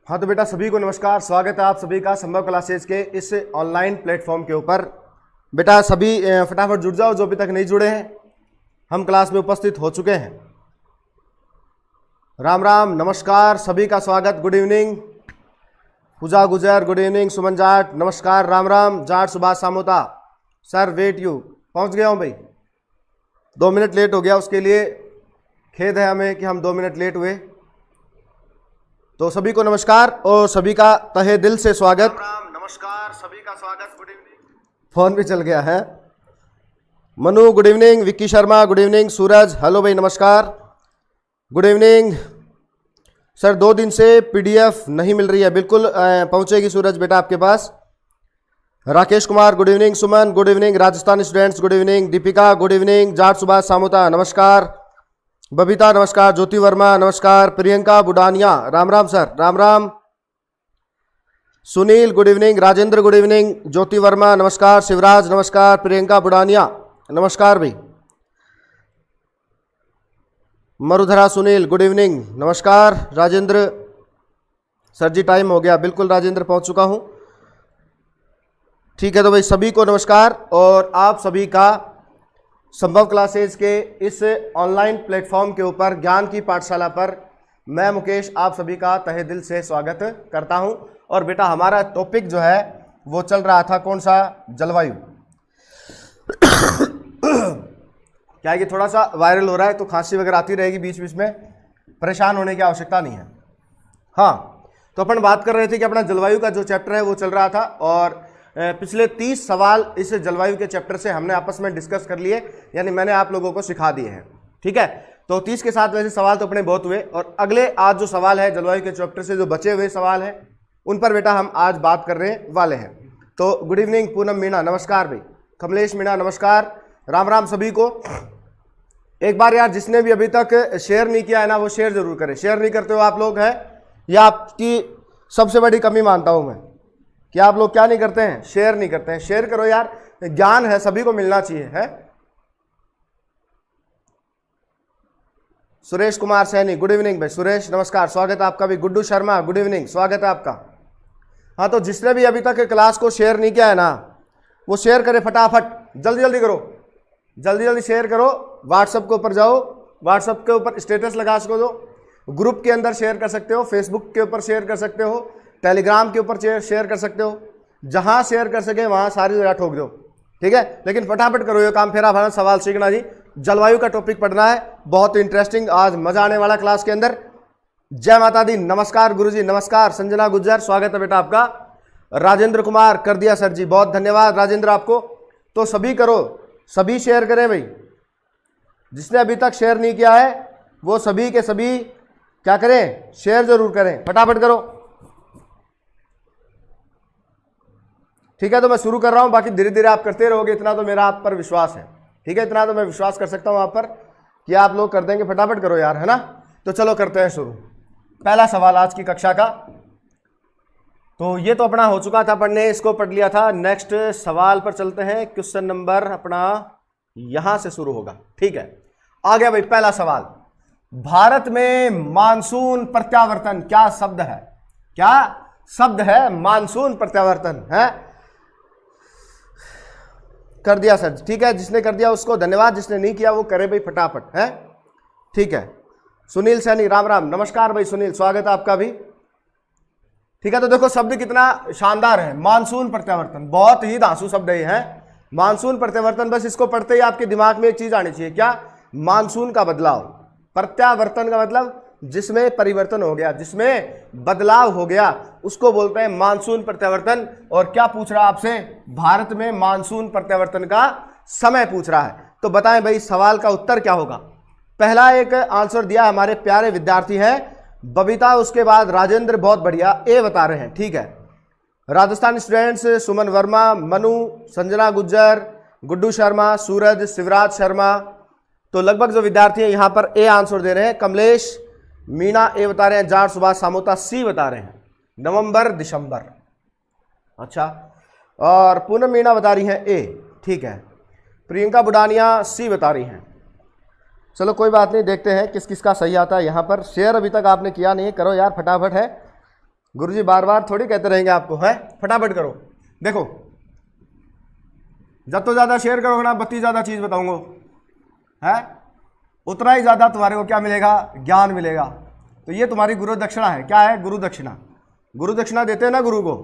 हाँ तो बेटा सभी को नमस्कार, स्वागत है आप सभी का संभव क्लासेज के इस ऑनलाइन प्लेटफॉर्म के ऊपर। बेटा सभी फटाफट जुड़ जाओ जो अभी तक नहीं जुड़े हैं। हम क्लास में उपस्थित हो चुके हैं। राम राम, नमस्कार, सभी का स्वागत। गुड इवनिंग पूजा गुजर, गुड इवनिंग सुमन जाट, नमस्कार, Ram Ram. Jat Subhash Samota sir, wait you, पहुंच गया हूं भाई। 2 मिनट लेट हो गया, उसके लिए खेद है हमें कि हम 2 मिनट लेट हुए। तो सभी को नमस्कार और सभी का तहे दिल से स्वागत। राम नमस्कार, सभी का स्वागत। Good evening. फोन भी चल गया है। Manu good evening, Vicky Sharma good evening, Suraj hello भाई नमस्कार, गुड इवनिंग। सर 2 दिन से पीडीएफ नहीं मिल रही है, बिल्कुल पहुंचेगी सूरज बेटा आपके पास। Rakesh Kumar good evening, Suman good evening, Rajasthan students good evening, Deepika good evening, Jat Subhash Samota नमस्कार, बबीता नमस्कार, ज्योति वर्मा नमस्कार, Priyanka Budania Ram Ram sir, Ram Ram. Sunil good evening, Rajendra good evening, Jyoti Verma नमस्कार, शिवराज नमस्कार, प्रियंका बुडानिया नमस्कार भाई। मरुधरा सुनील गुड इवनिंग, नमस्कार। राजेंद्र सर जी टाइम हो गया, बिल्कुल राजेंद्र पहुंच चुका हूं। ठीक है तो भाई सभी को नमस्कार और आप सभी का संभव क्लासेज के इस ऑनलाइन प्लेटफॉर्म के ऊपर ज्ञान की पाठशाला पर मैं मुकेश आप सभी का तहे दिल से स्वागत करता हूं। और बेटा हमारा टॉपिक जो है वो चल रहा था कौन सा, जलवायु। क्या है कि थोड़ा सा वायरल हो रहा है तो खांसी वगैरह आती रहेगी बीच बीच में, परेशान होने की आवश्यकता नहीं है। हाँ तो अपन बात कर रहे थे कि अपना जलवायु का जो चैप्टर है वो चल रहा था और पिछले 30 सवाल इस जलवायु के चैप्टर से हमने आपस में डिस्कस कर लिए, यानी मैंने आप लोगों को सिखा दिए हैं। ठीक है, तो 30 के साथ वैसे सवाल तो अपने बहुत हुए और अगले आज जो सवाल है जलवायु के चैप्टर से जो बचे हुए सवाल हैं उन पर बेटा हम आज बात करने वाले हैं। तो गुड इवनिंग पूनम मीणा नमस्कार भाई, कमलेश मीणा नमस्कार, राम राम सभी को। एक बार यार जिसने भी अभी तक शेयर नहीं किया है ना वो शेयर जरूर करें। शेयर नहीं करते हो आप लोग हैं, यह आपकी सबसे बड़ी कमी मानता हूं मैं कि आप लोग क्या नहीं करते हैं, शेयर नहीं करते हैं। शेयर करो यार, ज्ञान है सभी को मिलना चाहिए है। सुरेश कुमार सैनी गुड इवनिंग भाई, सुरेश नमस्कार, स्वागत है आपका भी। गुड्डू शर्मा गुड इवनिंग, स्वागत है आपका। हाँ तो जिसने भी अभी तक क्लास को शेयर नहीं किया है ना वो शेयर करे फटाफट, जल्दी जल्दी करो, जल्दी जल्दी शेयर करो। व्हाट्सएप के ऊपर जाओ, व्हाट्सएप के ऊपर स्टेटस लगा सको दो, ग्रुप के अंदर शेयर कर सकते हो, फेसबुक के ऊपर शेयर कर सकते हो, टेलीग्राम के ऊपर शेयर कर सकते हो, जहां शेयर कर सके वहां सारी जगह ठोक दो। ठीक है, लेकिन फटाफट करो ये काम। फेरा भाना सवाल सीखना जी, जलवायु का टॉपिक पढ़ना है, बहुत इंटरेस्टिंग, आज मजा आने वाला क्लास के अंदर। जय माता दी, नमस्कार गुरुजी नमस्कार। संजना गुज्जर स्वागत है बेटा आपका। राजेंद्र कुमार कर दिया सर जी, बहुत धन्यवाद राजेंद्र आपको। तो सभी करो, सभी शेयर करें भाई, जिसने अभी तक शेयर नहीं किया है वो सभी के सभी क्या करें, शेयर जरूर करें, फटाफट करो। ठीक है तो मैं शुरू कर रहा हूं, बाकी धीरे धीरे आप करते रहोगे, इतना तो मेरा आप पर विश्वास है। ठीक है, इतना तो मैं विश्वास कर सकता हूं आप पर कि आप लोग कर देंगे। फटाफट करो यार, है ना। तो चलो करते हैं शुरू। पहला सवाल आज की कक्षा का, तो ये तो अपना हो चुका था पढ़ने, इसको पढ़ लिया था। नेक्स्ट सवाल पर चलते हैं। क्वेश्चन नंबर अपना यहां से शुरू होगा। ठीक है, आ गया भाई पहला सवाल। भारत में मानसून प्रत्यावर्तन क्या शब्द है, क्या शब्द है मानसून प्रत्यावर्तन है। कर दिया सर, ठीक है, जिसने कर दिया उसको धन्यवाद, जिसने नहीं किया वो करे भाई फटाफट है। ठीक है, सुनील सैनी राम राम, नमस्कार भाई सुनील, स्वागत है आपका भी। ठीक है, तो देखो शब्द कितना शानदार है, मानसून प्रत्यावर्तन, बहुत ही धांसू शब्द है मानसून प्रत्यावर्तन। बस इसको पढ़ते ही आपके दिमाग में एक चीज आनी चाहिए, क्या, मानसून का बदलाव। प्रत्यावर्तन का मतलब जिसमें परिवर्तन हो गया, जिसमें बदलाव हो गया, उसको बोलते हैं मानसून प्रत्यावर्तन। और क्या पूछ रहा आपसे, भारत में मानसून प्रत्यावर्तन का समय पूछ रहा है। तो बताएं भाई सवाल का उत्तर क्या होगा। पहला एक आंसर दिया हमारे प्यारे विद्यार्थी हैं बबीता, उसके बाद राजेंद्र, बहुत बढ़िया, ए बता रहे हैं। ठीक है, राजस्थान स्टूडेंट्स सुमन वर्मा, मनु, संजना गुज्जर, गुड्डू शर्मा, सूरज, शिवराज शर्मा, तो लगभग जो विद्यार्थी हैं यहाँ पर ए आंसर दे रहे हैं। कमलेश मीणा ए बता रहे हैं, जाट सुभाष सामोता सी बता रहे हैं, नवंबर दिसंबर। अच्छा, और पूनम मीणा बता रही हैं ए। ठीक है, प्रियंका बुडानिया सी बता रही हैं। चलो कोई बात नहीं, देखते हैं किस किस का सही आता है। यहाँ पर शेयर अभी तक आपने किया नहीं है, करो यार फटाफट है। गुरुजी बार बार थोड़ी कहते रहेंगे आपको, है फटाफट करो। देखो जब तो ज़्यादा शेयर करोगे ना, बत्ती ज़्यादा चीज़ बताऊंगा, है उतना ही ज़्यादा तुम्हारे को क्या मिलेगा, ज्ञान मिलेगा। तो ये तुम्हारी गुरु दक्षिणा है। क्या है? गुरु दक्षिणा। गुरु दक्षिणा देते हैं ना गुरु को,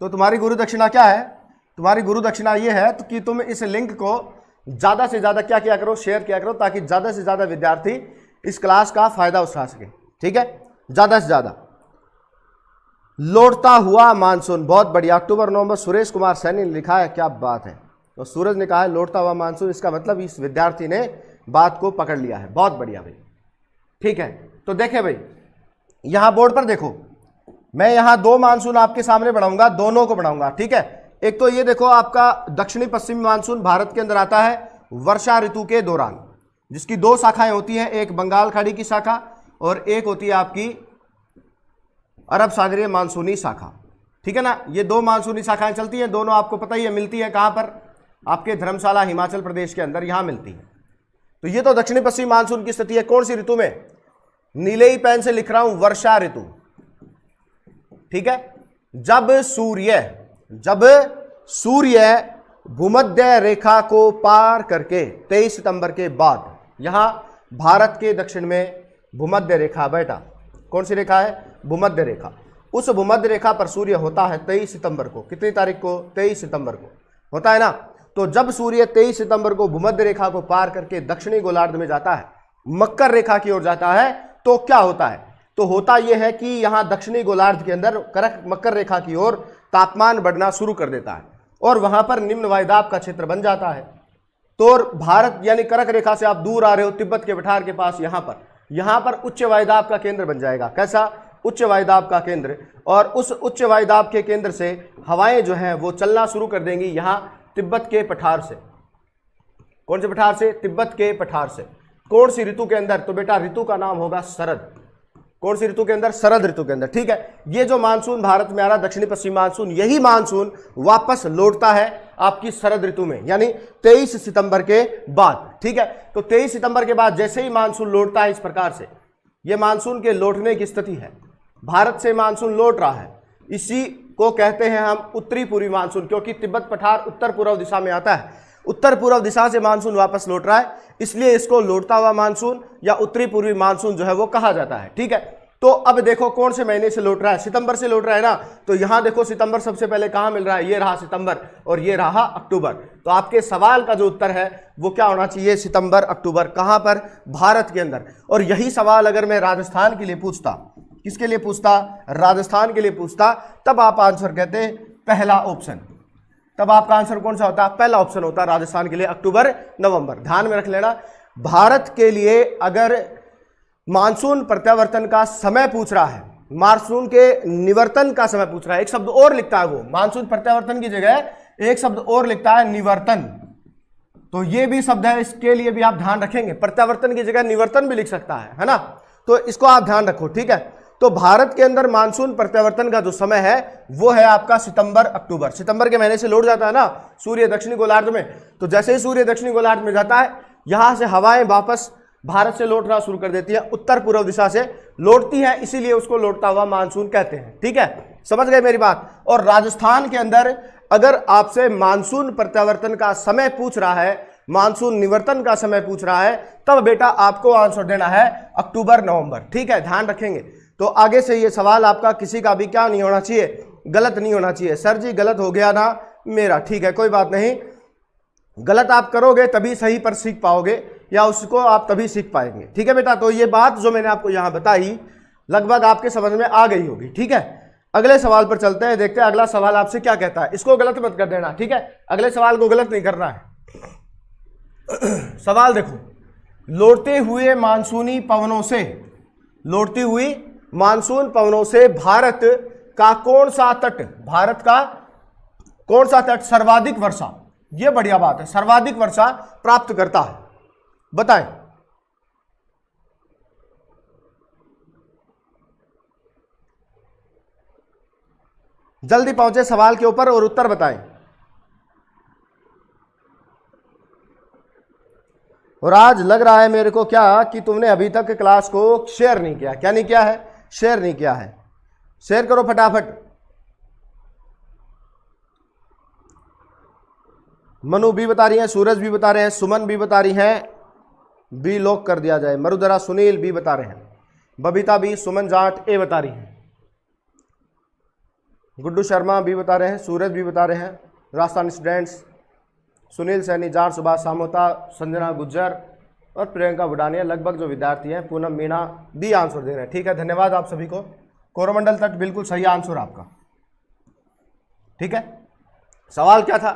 तो तुम्हारी गुरु दक्षिणा क्या है? तुम्हारी गुरु दक्षिणा ये है तो कि तुम इस लिंक को ज़्यादा से ज़्यादा क्या किया करो, शेयर किया करो, ताकि ज़्यादा से ज़्यादा विद्यार्थी इस क्लास का फायदा उठा सके। ठीक है, ज़्यादा से ज़्यादा। लौटता हुआ मानसून, बहुत बढ़िया। अक्टूबर नवंबर, सुरेश कुमार सैनी ने लिखा है, क्या बात है। तो सूरज ने कहा है लौटता हुआ मानसून, इसका मतलब इस विद्यार्थी ने बात को पकड़ लिया है। बहुत बढ़िया भाई, ठीक है। तो देखें भाई, यहां बोर्ड पर देखो, मैं यहां दो मानसून आपके सामने बढ़ाऊंगा, दोनों को बढ़ाऊंगा। ठीक है, एक तो ये देखो आपका दक्षिणी पश्चिमी मानसून भारत के अंदर आता है वर्षा ऋतु के दौरान, जिसकी दो शाखाएं होती हैं, एक बंगाल खाड़ी की शाखा और एक होती है आपकी अरब सागरीय मानसूनी शाखा। ठीक है ना, ये दो मानसूनी शाखाएं चलती हैं, दोनों आपको पता ही है मिलती है कहां पर, आपके धर्मशाला हिमाचल प्रदेश के अंदर यहां मिलती है। तो ये तो दक्षिणी पश्चिमी मानसून की स्थिति है। कौन सी ऋतु में? नीले ही पेन से लिख रहा हूं, वर्षा ऋतु। ठीक है, जब सूर्य भूमध्य रेखा को पार करके 23 सितंबर के बाद, यहां भारत के दक्षिण में भूमध्य रेखा बेटा, कौन सी रेखा है? भूमध्य रेखा। उस भूमध्य रेखा पर सूर्य होता है 23 सितंबर को। कितनी तारीख को? 23 सितंबर को होता है ना। तो जब सूर्य 23 सितंबर को भूमध्य रेखा को पार करके दक्षिणी गोलार्ध में जाता है, मकर रेखा की ओर जाता है, तो क्या होता है? तो होता यह है कि यहां दक्षिणी गोलार्ध के अंदर मकर रेखा की ओर तापमान बढ़ना शुरू कर देता है और वहां पर निम्न वायुदाब का क्षेत्र बन जाता है। तो भारत यानी कर्क रेखा से आप दूर आ रहे हो, तिब्बत के पठार के पास, यहां पर उच्च वायुदाब का केंद्र बन जाएगा। कैसा? उच्च वायुदाब का केंद्र। और उस उच्च वायुदाब के केंद्र से हवाएं जो हैं वो चलना शुरू कर देंगी यहां तिब्बत के पठार से। कौन से पठार से? तिब्बत के पठार से। कौन सी ऋतु के अंदर? तो बेटा ऋतु का नाम होगा शरद। कौन सी ऋतु के अंदर? शरद ऋतु के अंदर। ठीक है, ये जो मानसून भारत में आ रहा दक्षिणी पश्चिमी मानसून, यही मानसून वापस लौटता है आपकी शरद ऋतु में, यानी 23 सितंबर के बाद। ठीक है, तो 23 सितंबर के बाद जैसे ही मानसून लौटता है, इस प्रकार से ये मानसून के लौटने की स्थिति है। भारत से मानसून लौट रहा है, इसी को कहते हैं हम उत्तरी पूर्वी मानसून, क्योंकि तिब्बत पठार उत्तर पूर्व दिशा में आता है, उत्तर पूर्व दिशा से मानसून वापस लौट रहा है, इसलिए इसको लौटता हुआ मानसून या उत्तरी पूर्वी मानसून जो है वो कहा जाता है। ठीक है, तो अब देखो कौन से महीने से लौट रहा है? सितंबर से लौट रहा है ना। तो यहां देखो सितंबर सबसे पहले कहां मिल रहा है? ये रहा सितंबर और ये रहा अक्टूबर। तो आपके सवाल का जो उत्तर है वो क्या होना चाहिए? सितंबर अक्टूबर। कहां पर? भारत के अंदर। और यही सवाल अगर मैं राजस्थान के लिए पूछता, किसके लिए पूछता? राजस्थान के लिए पूछता, तब आप आंसर कहते पहला ऑप्शन। तब आपका आंसर कौन सा होता? पहला ऑप्शन होता राजस्थान के लिए, अक्टूबर नवंबर। ध्यान में रख लेना, भारत के लिए अगर मानसून प्रत्यावर्तन का समय पूछ रहा है, मानसून के निवर्तन का समय पूछ रहा है, एक शब्द और लिखता है वो, मानसून प्रत्यावर्तन की जगह एक शब्द और लिखता है निवर्तन। तो ये भी शब्द है, इसके लिए भी आप ध्यान रखेंगे, प्रत्यावर्तन की जगह निवर्तन भी लिख सकता है ना। तो इसको आप ध्यान रखो। ठीक है, तो भारत के अंदर मानसून प्रत्यावर्तन का जो समय है वो है आपका सितंबर अक्टूबर। सितंबर के महीने से लौट जाता है ना सूर्य दक्षिणी गोलार्ध में। तो जैसे ही सूर्य दक्षिणी गोलार्ध में जाता है, यहां से हवाएं वापस भारत से लौटना शुरू कर देती है, उत्तर पूर्व दिशा से लौटती है, इसीलिए उसको लौटता हुआ मानसून कहते हैं। ठीक है, समझ गए मेरी बात। और राजस्थान के अंदर अगर आपसे मानसून प्रत्यावर्तन का समय पूछ रहा है, मानसून निवर्तन का समय पूछ रहा है, तब बेटा आपको आंसर देना है अक्टूबर नवंबर। ठीक है, ध्यान रखेंगे। तो आगे से ये सवाल आपका किसी का भी क्या नहीं होना चाहिए? गलत नहीं होना चाहिए। सर जी गलत हो गया ना मेरा, ठीक है कोई बात नहीं, गलत आप करोगे तभी सही पर सीख पाओगे, या उसको आप तभी सीख पाएंगे। ठीक है बेटा, तो ये बात जो मैंने आपको यहां बताई लगभग आपके समझ में आ गई होगी। ठीक है, अगले सवाल पर चलते हैं, देखते हैं अगला सवाल आपसे क्या कहता है। इसको गलत मत कर देना, ठीक है, अगले सवाल को गलत नहीं करना है। सवाल देखो, लौटते हुए मानसूनी पवनों से, लौटती हुई मानसून पवनों से भारत का कौन सा तट, भारत का कौन सा तट सर्वाधिक वर्षा, यह बढ़िया बात है, सर्वाधिक वर्षा प्राप्त करता है? बताएं। जल्दी पहुंचे सवाल के ऊपर और उत्तर बताएं। और आज लग रहा है मेरे को क्या कि तुमने अभी तक क्लास को शेयर नहीं किया। क्या नहीं किया है? शेयर नहीं किया है। शेयर करो फटाफट। मनु बी बता रही है, सूरज भी बता रहे हैं, सुमन भी बता रही हैं बी लॉक कर दिया जाए। मरुधरा सुनील बी बता रहे हैं, बबीता बी, सुमन जाट ए बता रही है, गुड्डू शर्मा भी बता रहे हैं, सूरज भी बता रहे हैं, राजस्थान स्टूडेंट्स, सुनील सैनी, जार सुभाष सामोता, संजना गुज्जर और प्रियंका बुडानिया, लगभग जो विद्यार्थी हैं, पूनम मीणा डी आंसर दे रहे हैं। ठीक है, धन्यवाद आप सभी को। कोरोमंडल तट बिल्कुल सही आंसर आपका। ठीक है, सवाल क्या था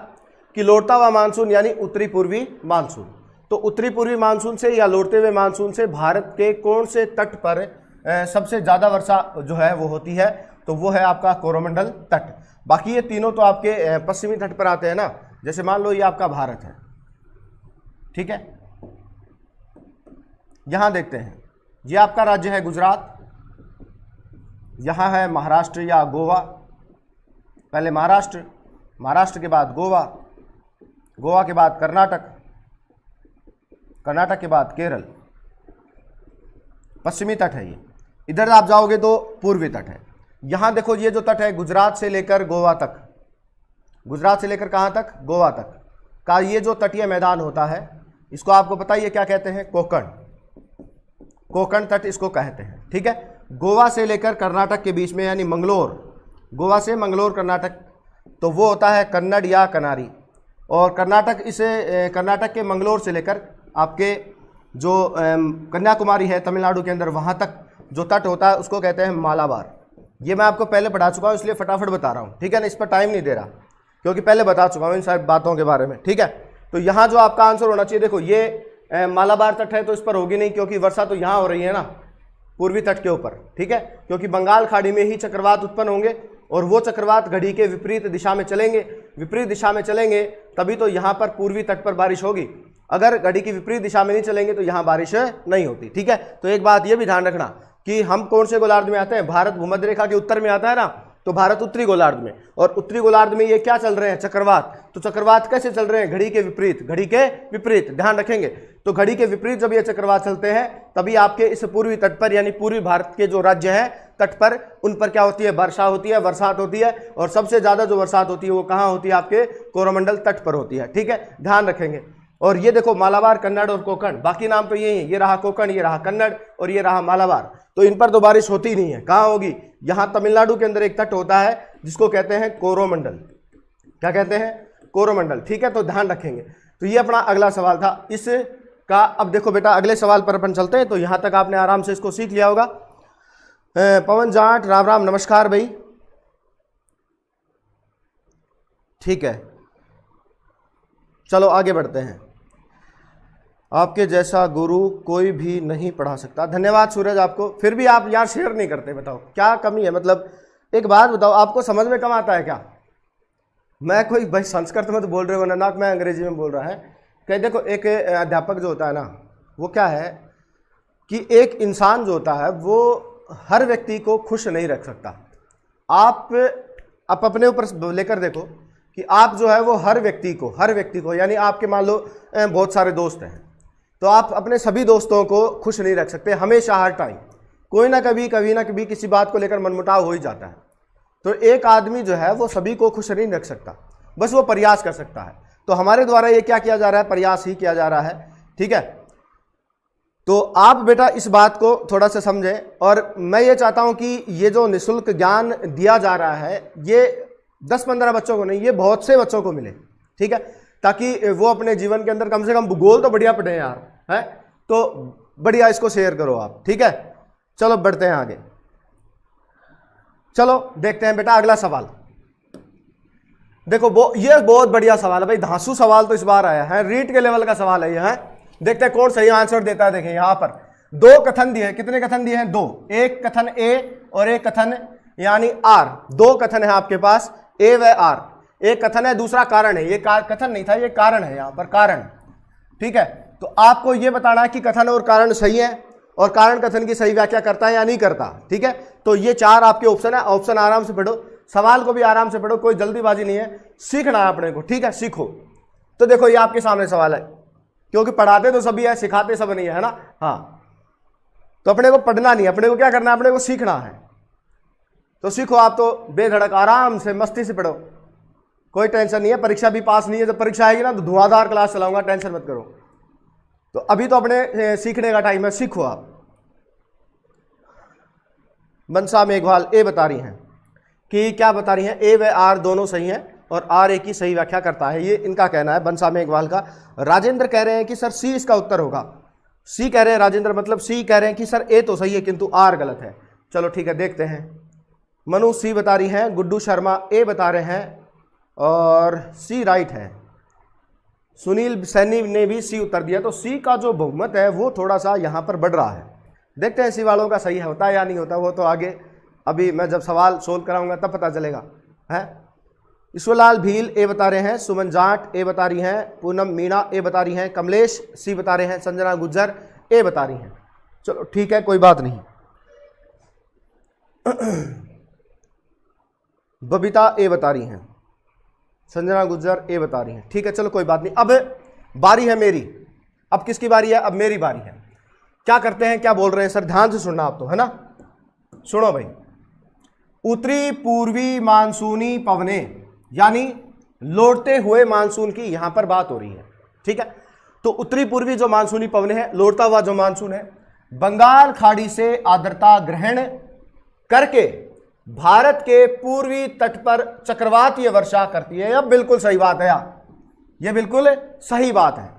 कि लौटता हुआ मानसून यानी उत्तरी पूर्वी मानसून। तो उत्तरी पूर्वी मानसून से या लौटते हुए मानसून से भारत के कौन से तट पर सबसे ज़्यादा वर्षा जो है वो होती है, तो वो है आपका कोरोमंडल तट। बाकी ये तीनों तो आपके पश्चिमी तट पर आते हैं ना, जैसे मान लो ये आपका भारत है, ठीक है। यहां देखते हैं, ये आपका राज्य है गुजरात, यहां है महाराष्ट्र या गोवा, पहले महाराष्ट्र, महाराष्ट्र के बाद गोवा, गोवा के बाद कर्नाटक, कर्नाटक के बाद केरल, पश्चिमी तट है ये। इधर आप जाओगे तो पूर्वी तट है। यहां देखो ये जो तट है गुजरात से लेकर गोवा तक, गुजरात से लेकर कहां तक, गोवा तक का ये जो तटीय मैदान होता है, इसको आपको पता ही है क्या कहते हैं, कोकण, कोकण तट इसको कहते हैं। ठीक है, गोवा से लेकर कर्नाटक के बीच में यानी मंगलोर, गोवा से मंगलोर कर्नाटक, तो वो होता है कन्नड़ या कनारी। और कर्नाटक, इसे कर्नाटक के मंगलोर से लेकर आपके जो कन्याकुमारी है तमिलनाडु के अंदर, वहाँ तक जो तट होता है उसको कहते हैं मालाबार। ये मैं आपको पहले पढ़ा चुका हूँ, इसलिए फटाफट बता रहा हूँ। ठीक है ना, इस पर टाइम नहीं दे रहा क्योंकि पहले बता चुका हूँ इन सारी बातों के बारे में। ठीक है, तो यहाँ जो आपका आंसर होना चाहिए, देखो ये मालाबार तट है तो इस पर होगी नहीं, क्योंकि वर्षा तो यहाँ हो रही है ना पूर्वी तट के ऊपर। ठीक है, क्योंकि बंगाल खाड़ी में ही चक्रवात उत्पन्न होंगे और वो चक्रवात घड़ी के विपरीत दिशा में चलेंगे, विपरीत दिशा में चलेंगे तभी तो यहाँ पर पूर्वी तट पर बारिश होगी। अगर घड़ी की विपरीत दिशा में नहीं चलेंगे तो यहाँ बारिश नहीं होती। ठीक है, तो एक बात ये भी ध्यान रखना कि हम कौन से गोलार्ध में आते हैं, भारत भूमध्य रेखा के उत्तर में आता है ना, तो भारत उत्तरी गोलार्ध में, और उत्तरी गोलार्ध में ये क्या चल रहे हैं, चक्रवात। तो चक्रवात कैसे चल रहे हैं, घड़ी के विपरीत, घड़ी के विपरीत, ध्यान रखेंगे। तो घड़ी के विपरीत जब ये चक्रवात चलते हैं तभी आपके इस पूर्वी तट पर यानी पूर्वी भारत के जो राज्य हैं तट पर, उन पर क्या होती है, वर्षा होती है, बरसात होती है। और सबसे ज्यादा जो बरसात होती है वो कहाँ होती है, आपके कोरोमंडल तट पर होती है। ठीक है, ध्यान रखेंगे। और ये देखो मालाबार, कन्नड़ और कोकण, बाकी नाम तो यही है, ये रहा कोकण, ये रहा कन्नड़ और ये रहा मालाबार। तो इन पर तो बारिश होती नहीं है, कहाँ होगी, यहाँ तमिलनाडु के अंदर एक तट होता है जिसको कहते हैं कोरोमंडल। क्या कहते हैं, कोरोमंडल। ठीक है, तो ध्यान रखेंगे। तो ये अपना अगला सवाल था इसका। अब देखो बेटा अगले सवाल पर अपन चलते हैं। तो यहाँ तक आपने आराम से इसको सीख लिया होगा। पवन जाट राम राम, नमस्कार भाई। ठीक है, चलो आगे बढ़ते हैं। आपके जैसा गुरु कोई भी नहीं पढ़ा सकता। धन्यवाद सूरज आपको। फिर भी आप यार शेयर नहीं करते, बताओ क्या कमी है। मतलब एक बात बताओ, आपको समझ में कम आता है क्या? मैं कोई भाई संस्कृत में तो बोल रहे हो ना, मैं अंग्रेजी में बोल रहा है। कहीं देखो एक अध्यापक जो होता है ना, वो क्या है कि एक इंसान जो होता है वो हर व्यक्ति को खुश नहीं रख सकता। आप अपने ऊपर लेकर देखो कि आप जो है वो हर व्यक्ति को यानी आपके मान लो बहुत सारे दोस्त हैं, तो आप अपने सभी दोस्तों को खुश नहीं रख सकते। हमेशा हर टाइम कोई ना कभी किसी बात को लेकर मनमुटाव हो ही जाता है। तो एक आदमी जो है वो सभी को खुश नहीं रख सकता, बस वो प्रयास कर सकता है। तो हमारे द्वारा ये क्या किया जा रहा है, प्रयास ही किया जा रहा है। ठीक है, तो आप बेटा इस बात को थोड़ा सा समझें। और मैं ये चाहता हूं कि ये जो निःशुल्क ज्ञान दिया जा रहा है ये 10-15 बच्चों को नहीं, ये बहुत से बच्चों को मिले। ठीक है, ताकि वो अपने जीवन के अंदर कम से कम भूगोल तो बढ़िया पढ़े यार, है तो बढ़िया इसको शेयर करो आप। ठीक है, चलो बढ़ते हैं आगे। चलो देखते हैं बेटा अगला सवाल। देखो ये बहुत बढ़िया सवाल है भाई, धांसू सवाल तो इस बार आया है, रीट के लेवल का सवाल है ये। है देखते हैं कौन सही आंसर देता है। देखें यहां पर 2 कथन दिए हैं। कितने कथन दिए हैं, 2। एक कथन ए और एक कथन यानी आर। 2 कथन है आपके पास, ए व आर। एक कथन है, दूसरा कारण है। ये कथन नहीं था, ये कारण है, यहां पर कारण। ठीक है, तो आपको ये बताना है कि कथन और कारण सही है और कारण कथन की सही व्याख्या करता है या नहीं करता। ठीक है, तो ये 4 आपके ऑप्शन है। ऑप्शन आराम से पढ़ो, सवाल को भी आराम से पढ़ो, कोई जल्दीबाजी नहीं है, सीखना है अपने को। ठीक है, सीखो। तो देखो ये आपके सामने सवाल है, क्योंकि पढ़ाते तो सभी है, सिखाते सब नहीं है ना। हाँ, तो अपने को पढ़ना नहीं, अपने को क्या करना है, अपने को सीखना है। तो सीखो आप तो बेधड़क आराम से मस्ती से पढ़ो, कोई टेंशन नहीं है। परीक्षा भी पास नहीं है, जब परीक्षा आएगी ना तो धुआंधार क्लास चलाऊंगा, टेंशन मत करो। तो अभी तो अपने सीखने का टाइम है, सीखो आप। मनसा मेघवाल ए बता रही हैं कि क्या बता रही हैं, ए व आर दोनों सही हैं और आर ए की सही व्याख्या करता है, ये इनका कहना है बनसा मेघवाल का। राजेंद्र कह रहे हैं कि सर सी इसका उत्तर होगा। सी कह रहे हैं राजेंद्र, मतलब सी कह रहे हैं कि सर ए तो सही है किंतु आर गलत है। चलो ठीक है, देखते हैं। मनु सी बता रही हैं, गुड्डू शर्मा ए बता रहे हैं और सी राइट है। सुनील सैनी ने भी सी उत्तर दिया। तो सी का जो बहुमत है वो थोड़ा सा यहाँ पर बढ़ रहा है। देखते हैं सी वालों का सही होता है या नहीं होता, वो तो आगे अभी मैं जब सवाल सोल्व कराऊंगा तब पता चलेगा है। ईश्वरलाल भील ए बता रहे हैं, सुमन जाट ए बता रही हैं, पूनम मीणा ए बता रही हैं, कमलेश सी बता रहे हैं, संजना गुज्जर ए बता रही हैं। चलो ठीक है, कोई बात नहीं। बबीता ए बता रही हैं, संजना गुज्जर ए बता रही हैं। ठीक है, चलो कोई बात नहीं। अब बारी है मेरी। अब किसकी बारी है? अब मेरी बारी है। क्या करते हैं, क्या बोल रहे हैं सर, ध्यान से सुनना आप तो, है ना। सुनो भाई, उत्तरी पूर्वी मानसूनी पवनें, यानी लौटते हुए मानसून की यहां पर बात हो रही है। ठीक है, तो उत्तरी पूर्वी जो मानसूनी पवनें हैं, लौटता हुआ जो मानसून है, बंगाल खाड़ी से आर्द्रता ग्रहण करके भारत के पूर्वी तट पर चक्रवातीय वर्षा करती है। अब बिल्कुल सही बात है यार, ये बिल्कुल सही बात है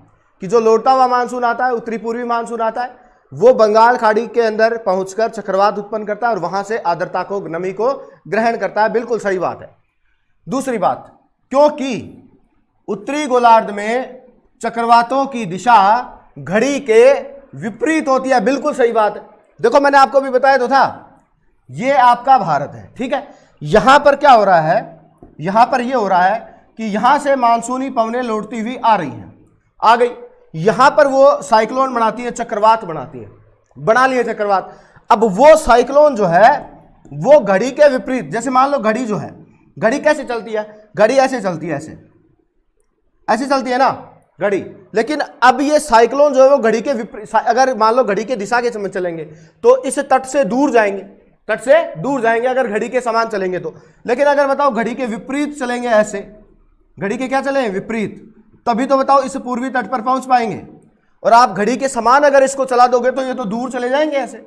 कि जो लौटता हुआ मानसून आता है, उत्तरी पूर्वी मानसून आता है, वो बंगाल खाड़ी के अंदर पहुंचकर चक्रवात उत्पन्न करता है और वहां से आर्द्रता को, नमी को ग्रहण करता है। बिल्कुल सही बात है। दूसरी बात, क्योंकि उत्तरी गोलार्ध में चक्रवातों की दिशा घड़ी के विपरीत होती है। बिल्कुल सही बात है। देखो मैंने आपको भी बताया तो था, ये आपका भारत है। ठीक है, यहां पर क्या हो रहा है, यहां पर यह हो रहा है कि यहां से मानसूनी पवनें लौटती हुई आ रही हैं, आ गई। यहां पर वो साइक्लोन बनाती है, चक्रवात बनाती है, बना लिए चक्रवात। अब वो साइक्लोन जो है वो घड़ी के विपरीत, जैसे मान लो घड़ी जो है, घड़ी कैसे चलती है, घड़ी ऐसे चलती है, ऐसे ऐसे चलती है ना घड़ी। लेकिन अब ये साइक्लोन जो है वो घड़ी के विपरीत, अगर मान लो घड़ी के दिशा के समय चलेंगे तो इस तट से दूर जाएंगे, तट से दूर जाएंगे अगर घड़ी के समान चलेंगे तो। लेकिन अगर बताओ घड़ी के विपरीत चलेंगे, ऐसे घड़ी के क्या चले, विपरीत, तभी तो बताओ इस पूर्वी तट पर पहुंच पाएंगे। और आप घड़ी के समान अगर इसको चला दोगे तो ये तो दूर चले जाएंगे ऐसे।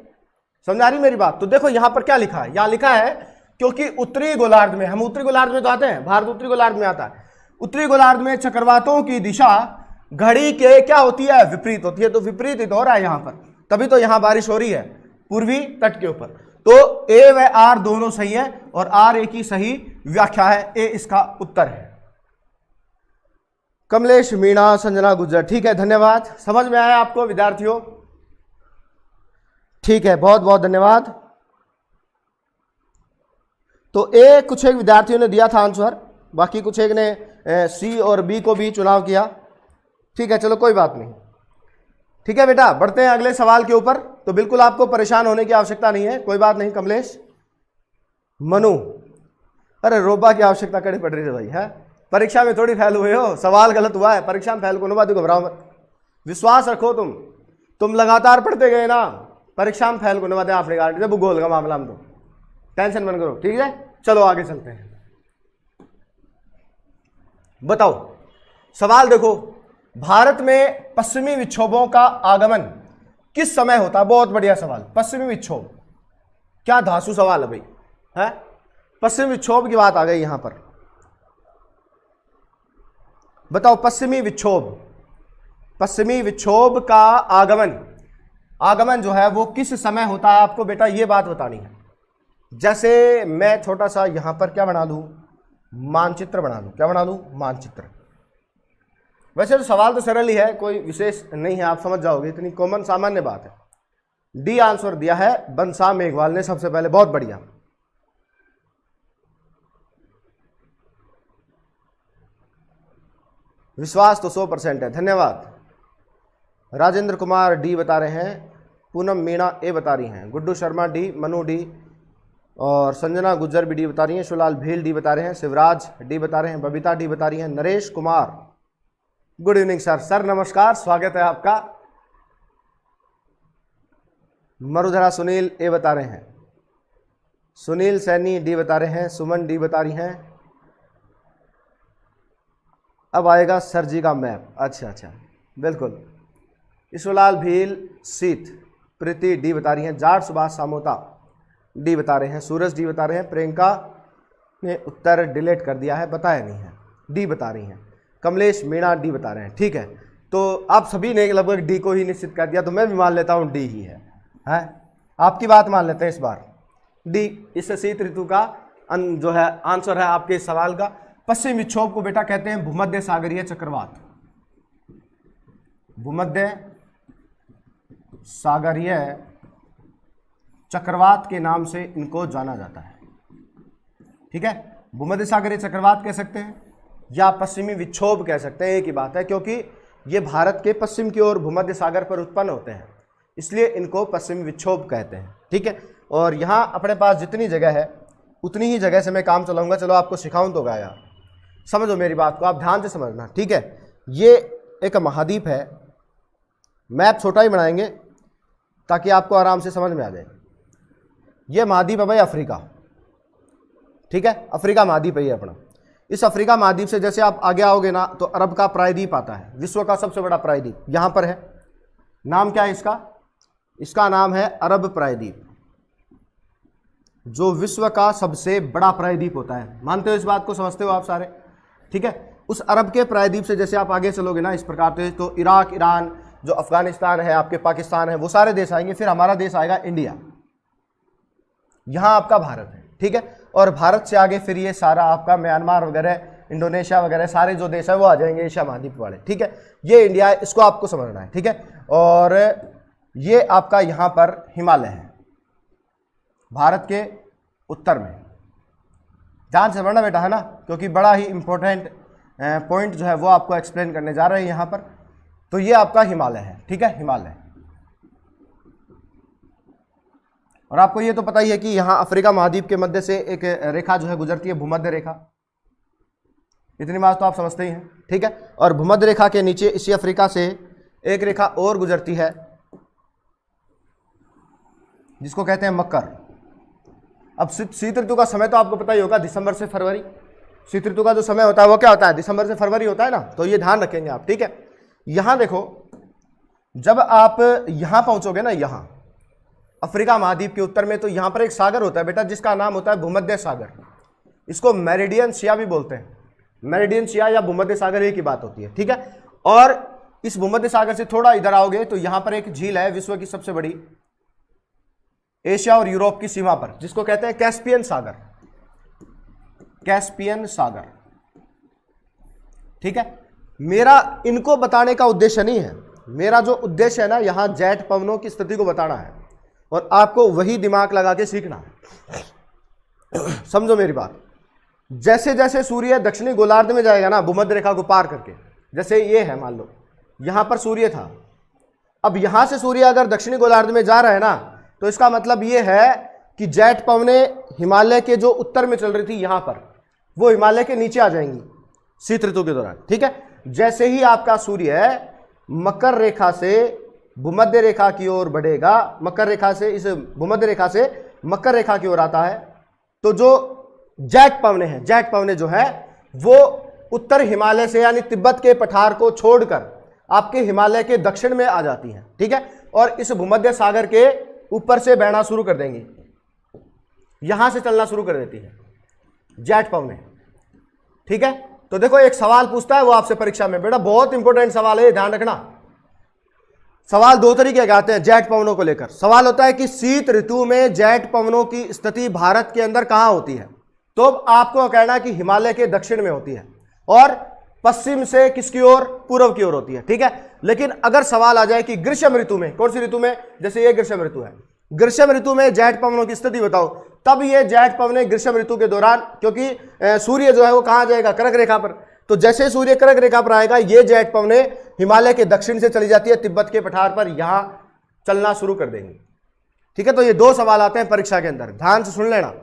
समझ आ रही मेरी बात? तो देखो यहां पर क्या लिखा है, यहां लिखा है क्योंकि उत्तरी गोलार्ध में, हम उत्तरी गोलार्ध में तो आते हैं, भारत उत्तरी गोलार्ध में आता है, उत्तरी गोलार्ध में चक्रवातों की दिशा घड़ी के क्या होती है, विपरीत होती है। तो विपरीत ही तो हो रहा है यहां पर, तभी तो यहां बारिश हो रही है पूर्वी तट के ऊपर। तो ए व आर दोनों सही है और आर ए की सही व्याख्या है, ए इसका उत्तर है। कमलेश मीणा, संजना गुज्जर, ठीक है, धन्यवाद। समझ में आया आपको विद्यार्थियों? ठीक है, बहुत बहुत धन्यवाद। तो ए कुछ एक विद्यार्थियों ने दिया था आंसर, बाकी कुछ एक ने सी और बी को भी चुनाव किया। ठीक है, चलो कोई बात नहीं। ठीक है बेटा, बढ़ते हैं अगले सवाल के ऊपर। तो बिल्कुल आपको परेशान होने की आवश्यकता नहीं है, कोई बात नहीं। कमलेश, मनु, अरे रोबा की आवश्यकता कड़ी पड़ रही है भाई, है परीक्षा में थोड़ी फेल हुए हो, सवाल गलत हुआ है, परीक्षा में फेल को बात, घबराओ मत, विश्वास रखो। तुम लगातार पढ़ते गए ना, परीक्षा में फेल को बात आपने गाड़ी भूगोल का मामला में, तो टेंशन मत करो। ठीक है, चलो आगे चलते हैं। बताओ सवाल देखो, भारत में पश्चिमी विक्षोभों का आगमन किस समय होता है? बहुत बढ़िया सवाल। पश्चिमी विक्षोभ, क्या धांसू सवाल है भाई, है पश्चिमी विक्षोभ की बात आ गई यहां पर। बताओ पश्चिमी विक्षोभ, पश्चिमी विक्षोभ का आगमन जो है वो किस समय होता है? आपको बेटा ये बात बतानी है। जैसे मैं छोटा सा यहां पर क्या बना लूं, मानचित्र बना लूं। क्या बना लूं? मानचित्र। वैसे तो सवाल तो सरल ही है, कोई विशेष नहीं है, आप समझ जाओगे, इतनी कॉमन सामान्य बात है। डी आंसर दिया है बनसा मेघवाल ने सबसे पहले, बहुत बढ़िया। विश्वास तो 100% है, धन्यवाद। राजेंद्र कुमार डी बता रहे हैं, पूनम मीणा ए बता रही हैं, गुड्डू शर्मा डी, मनु डी और संजना गुज्जर भी डी बता रही हैं, शिवलाल भील डी बता रहे हैं, शिवराज डी बता रहे हैं, बबीता डी बता रही हैं, Naresh Kumar, good evening sir. Sir नमस्कार, स्वागत है आपका। मरुधरा सुनील ए बता रहे हैं, सुनील सैनी डी बता रहे हैं, सुमन डी बता रही हैं। अब आएगा सर जी का मैप। अच्छा, बिल्कुल। ईश्वरलाल भील सीत, प्रीति डी बता रही हैं, जाट सुभाष सामोता डी बता रहे हैं, सूरज डी बता रहे हैं, प्रियंका ने उत्तर डिलीट कर दिया है, बताया नहीं है, डी बता रही हैं, कमलेश मीणा डी बता रहे हैं। ठीक है, तो आप सभी ने लगभग डी को ही निश्चित कर दिया, तो मैं भी मान लेता हूँ डी ही है। आपकी बात मान लेते हैं इस बार, डी। इससे शीत ऋतु का जो है आंसर है आपके इस सवाल का। पश्चिम विक्षोभ को बेटा कहते हैं भूमध्य सागरीय चक्रवात। भूमध्य सागरीय चक्रवात के नाम से इनको जाना जाता है। ठीक है, भूमध्य सागरीय चक्रवात कह सकते हैं या पश्चिमी विक्षोभ कह सकते हैं, एक ही बात है, क्योंकि ये भारत के पश्चिम की ओर भूमध्य सागर पर उत्पन्न होते हैं, इसलिए इनको पश्चिमी विक्षोभ कहते हैं। ठीक है, और यहाँ अपने पास जितनी जगह है उतनी ही जगह से मैं काम चलाऊंगा। चलो आपको सिखाऊं तो गया, समझो मेरी बात को, आप ध्यान से समझना। ठीक है, ये एक महाद्वीप है, मैप छोटा ही बनाएंगे ताकि आपको आराम से समझ में आ जाए। ये महाद्वीप है भाई अफ्रीका। ठीक है, अफ्रीका महाद्वीप है ये अपना। इस अफ्रीका महाद्वीप से जैसे आप आगे आओगे ना तो अरब का प्रायद्वीप आता है, विश्व का सबसे बड़ा प्रायद्वीप यहां पर है। नाम क्या है इसका? इसका नाम है अरब प्रायद्वीप, जो विश्व का सबसे बड़ा प्रायद्वीप होता है। मानते हो इस बात को, समझते हो आप सारे? ठीक है, उस अरब के प्रायद्वीप से जैसे आप आगे चलोगे ना इस प्रकार से, तो इराक, ईरान, जो अफगानिस्तान है, आपके पाकिस्तान है, वो सारे देश आएंगे। फिर हमारा देश आएगा इंडिया, यहां आपका भारत है। ठीक है, और भारत से आगे फिर ये सारा आपका म्यांमार वगैरह, इंडोनेशिया वगैरह सारे जो देश है वो आ जाएंगे एशिया महाद्वीप वाले। ठीक है, ये इंडिया है, इसको आपको समझना है। ठीक है, और ये आपका यहां पर हिमालय है, भारत के उत्तर में। ध्यान से समझना बेटा, है ना, क्योंकि बड़ा ही इंपॉर्टेंट पॉइंट जो है वो आपको एक्सप्लेन करने जा रहे हैं यहां पर। तो ये आपका हिमालय है। ठीक है, हिमालय। और आपको ये तो पता ही है कि यहां अफ्रीका महाद्वीप के मध्य से एक रेखा जो है गुजरती है, भूमध्य रेखा। इतनी बात तो आप समझते ही हैं। ठीक है, और भूमध्य रेखा के नीचे इसी अफ्रीका से एक रेखा और गुजरती है जिसको कहते हैं मकर। अब शीत ऋतु का समय तो आपको पता ही होगा, दिसंबर से फरवरी। शीत ऋतु का जो समय होता है वो क्या होता है? दिसंबर से फरवरी होता है ना, तो ये ध्यान रखेंगे आप। ठीक है, यहां देखो, जब आप यहां पहुंचोगे ना, यहां अफ्रीका महाद्वीप के उत्तर में, तो यहां पर एक सागर होता है बेटा जिसका नाम होता है भूमध्य सागर। इसको मेरिडियन शिया भी बोलते हैं। मेरिडियन शिया या भूमध्य सागर एक ही बात होती है। ठीक है, और इस भूमध्य सागर से थोड़ा इधर आओगे तो यहां पर एक झील है, विश्व की सबसे बड़ी, एशिया और यूरोप की सीमा पर, जिसको कहते हैं कैस्पियन सागर। कैस्पियन सागर। ठीक है, मेरा इनको बताने का उद्देश्य नहीं है, मेरा जो उद्देश्य है ना, यहां जेट पवनों की स्थिति को बताना है और आपको वही दिमाग लगा के सीखना है। समझो मेरी बात। जैसे जैसे सूर्य दक्षिणी गोलार्ध में जाएगा ना, भूमध्य रेखा को पार करके, जैसे ये है, मान लो यहां पर सूर्य था, अब यहां से सूर्य अगर दक्षिणी गोलार्ध में जा रहा है ना, तो इसका मतलब ये है कि जेट पवनें हिमालय के जो उत्तर में चल रही थी यहां पर, वो हिमालय के नीचे आ जाएंगी शीत ऋतु के दौरान। ठीक है, जैसे ही आपका सूर्य मकर रेखा से भूमध्य रेखा की ओर बढ़ेगा, मकर रेखा से, इस भूमध्य रेखा से मकर रेखा की ओर आता है, तो जो जेट पवनें हैं, जेट पवनें जो है वो उत्तर हिमालय से यानी तिब्बत के पठार को छोड़कर आपके हिमालय के दक्षिण में आ जाती हैं। ठीक है, और इस भूमध्य सागर के ऊपर से बहना शुरू कर देंगी, यहां से चलना शुरू कर देती है जेट पवनें। ठीक है, तो देखो एक सवाल पूछता है वो आपसे परीक्षा में, बेटा बहुत इंपॉर्टेंट सवाल है, ध्यान रखना। सवाल दो तरीके के आते हैं जेट पवनों को लेकर। सवाल होता है कि शीत ऋतु में जेट पवनों की स्थिति भारत के अंदर कहां होती है, तो आपको कहना है कि हिमालय के दक्षिण में होती है, और पश्चिम से किसकी ओर? पूर्व की ओर होती है। ठीक है, लेकिन अगर सवाल आ जाए कि ग्रीष्म ऋतु में, कौन सी ऋतु में, जैसे ये ग्रीष्म ऋतु है, ग्रीष्म ऋतु में जेट पवनों की स्थिति बताओ, तब ये जेट पवनें ग्रीष्म ऋतु के दौरान, क्योंकि सूर्य जो है वो कहां जाएगा? कर्क रेखा पर, तो जैसे सूर्य कर्क रेखा पर आएगा, ये जेट पवनें हिमालय के दक्षिण से चली जाती है, तिब्बत के पठार पर यहां चलना शुरू कर देंगी। ठीक है, तो ये दो सवाल आते हैं परीक्षा के अंदर, ध्यान से सुन लेना।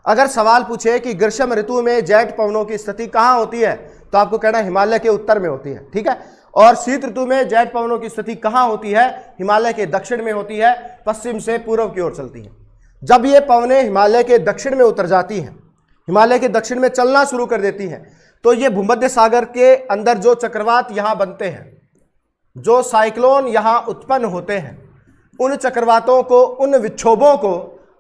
अगर सवाल पूछे कि ग्रीष्म ऋतु में जेट पवनों की स्थिति कहां होती है, तो आपको कहना हिमालय के उत्तर में होती है। ठीक है, और शीत ऋतु में जेट पवनों की स्थिति कहां होती है? हिमालय के दक्षिण में होती है, पश्चिम से पूर्व की ओर चलती है। जब ये पवनें हिमालय के दक्षिण में उतर जाती हैं, हिमालय के दक्षिण में चलना शुरू कर देती हैं, तो ये भूमध्य सागर के अंदर जो चक्रवात यहां बनते हैं, जो साइक्लोन यहां उत्पन्न होते हैं, उन चक्रवातों को, उन विक्षोभों को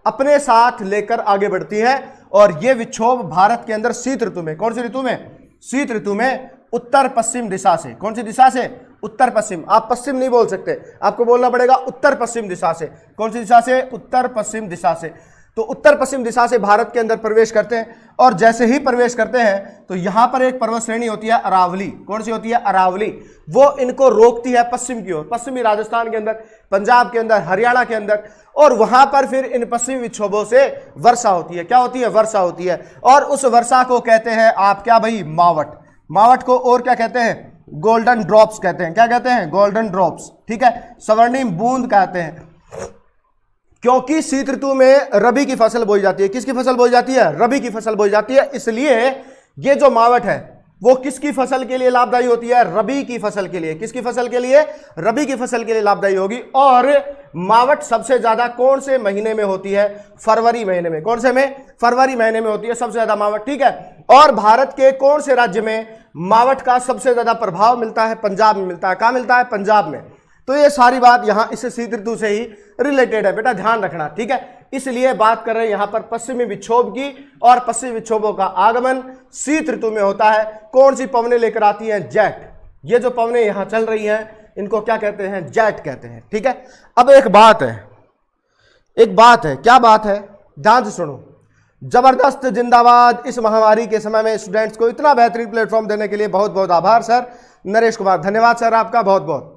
अपने साथ लेकर आगे बढ़ती है। और ये विक्षोभ भारत के अंदर शीत ऋतु में, कौन सी ऋतु में? शीत ऋतु में उत्तर पश्चिम दिशा से, कौन सी दिशा से? उत्तर पश्चिम। आप पश्चिम नहीं बोल सकते, आपको बोलना पड़ेगा उत्तर पश्चिम दिशा से। कौन सी दिशा से? उत्तर पश्चिम दिशा से। तो उत्तर पश्चिम दिशा से भारत के अंदर प्रवेश करते हैं, और जैसे ही प्रवेश करते हैं तो यहां पर एक पर्वत श्रेणी होती है अरावली। कौन सी होती है? अरावली। वो इनको रोकती है पश्चिम की ओर, पश्चिमी राजस्थान के अंदर, पंजाब के अंदर, हरियाणा के अंदर, और वहां पर फिर इन पश्चिमी विक्षोभों से वर्षा होती है। क्या होती है? वर्षा होती है। और उस वर्षा को कहते हैं आप क्या भाई? मावट। मावट को और क्या कहते हैं? गोल्डन ड्रॉप्स कहते हैं। क्या कहते हैं? Golden drops. ठीक है, स्वर्णिम बूंद कहते हैं। क्योंकि शीत ऋतु में रबी की फसल बोई जाती है। किसकी फसल बोई जाती है? रबी की फसल बोई जाती है। इसलिए ये जो मावट है वो किसकी फसल के लिए लाभदायी होती है? रबी की फसल के लिए। किसकी फसल के लिए? रबी की फसल के लिए लाभदायी होगी। और मावट सबसे ज्यादा कौन से महीने में होती है? फरवरी महीने में। कौन से में? फरवरी महीने में होती है सबसे ज्यादा मावट। ठीक है, और भारत के कौन से राज्य में मावट का सबसे ज्यादा प्रभाव मिलता है? पंजाब में मिलता है। कहां मिलता है? पंजाब में। तो ये सारी बात यहां इस शीत ऋतु से ही रिलेटेड है बेटा, ध्यान रखना। ठीक है, इसलिए बात कर रहे हैं यहां पर पश्चिमी विक्षोभ की, और पश्चिमी विक्षोभों का आगमन शीत ऋतु में होता है। कौन सी पवनें लेकर आती हैं? जेट। ये जो पवनें यहां चल रही हैं इनको क्या कहते हैं? जेट कहते हैं। ठीक है, अब एक बात है, क्या बात है? ध्यान से सुनो। जबरदस्त जिंदाबाद। इस महामारी के समय में स्टूडेंट्स को इतना बेहतरीन प्लेटफॉर्म देने के लिए बहुत बहुत आभार सर। नरेश कुमार, धन्यवाद सर आपका बहुत बहुत।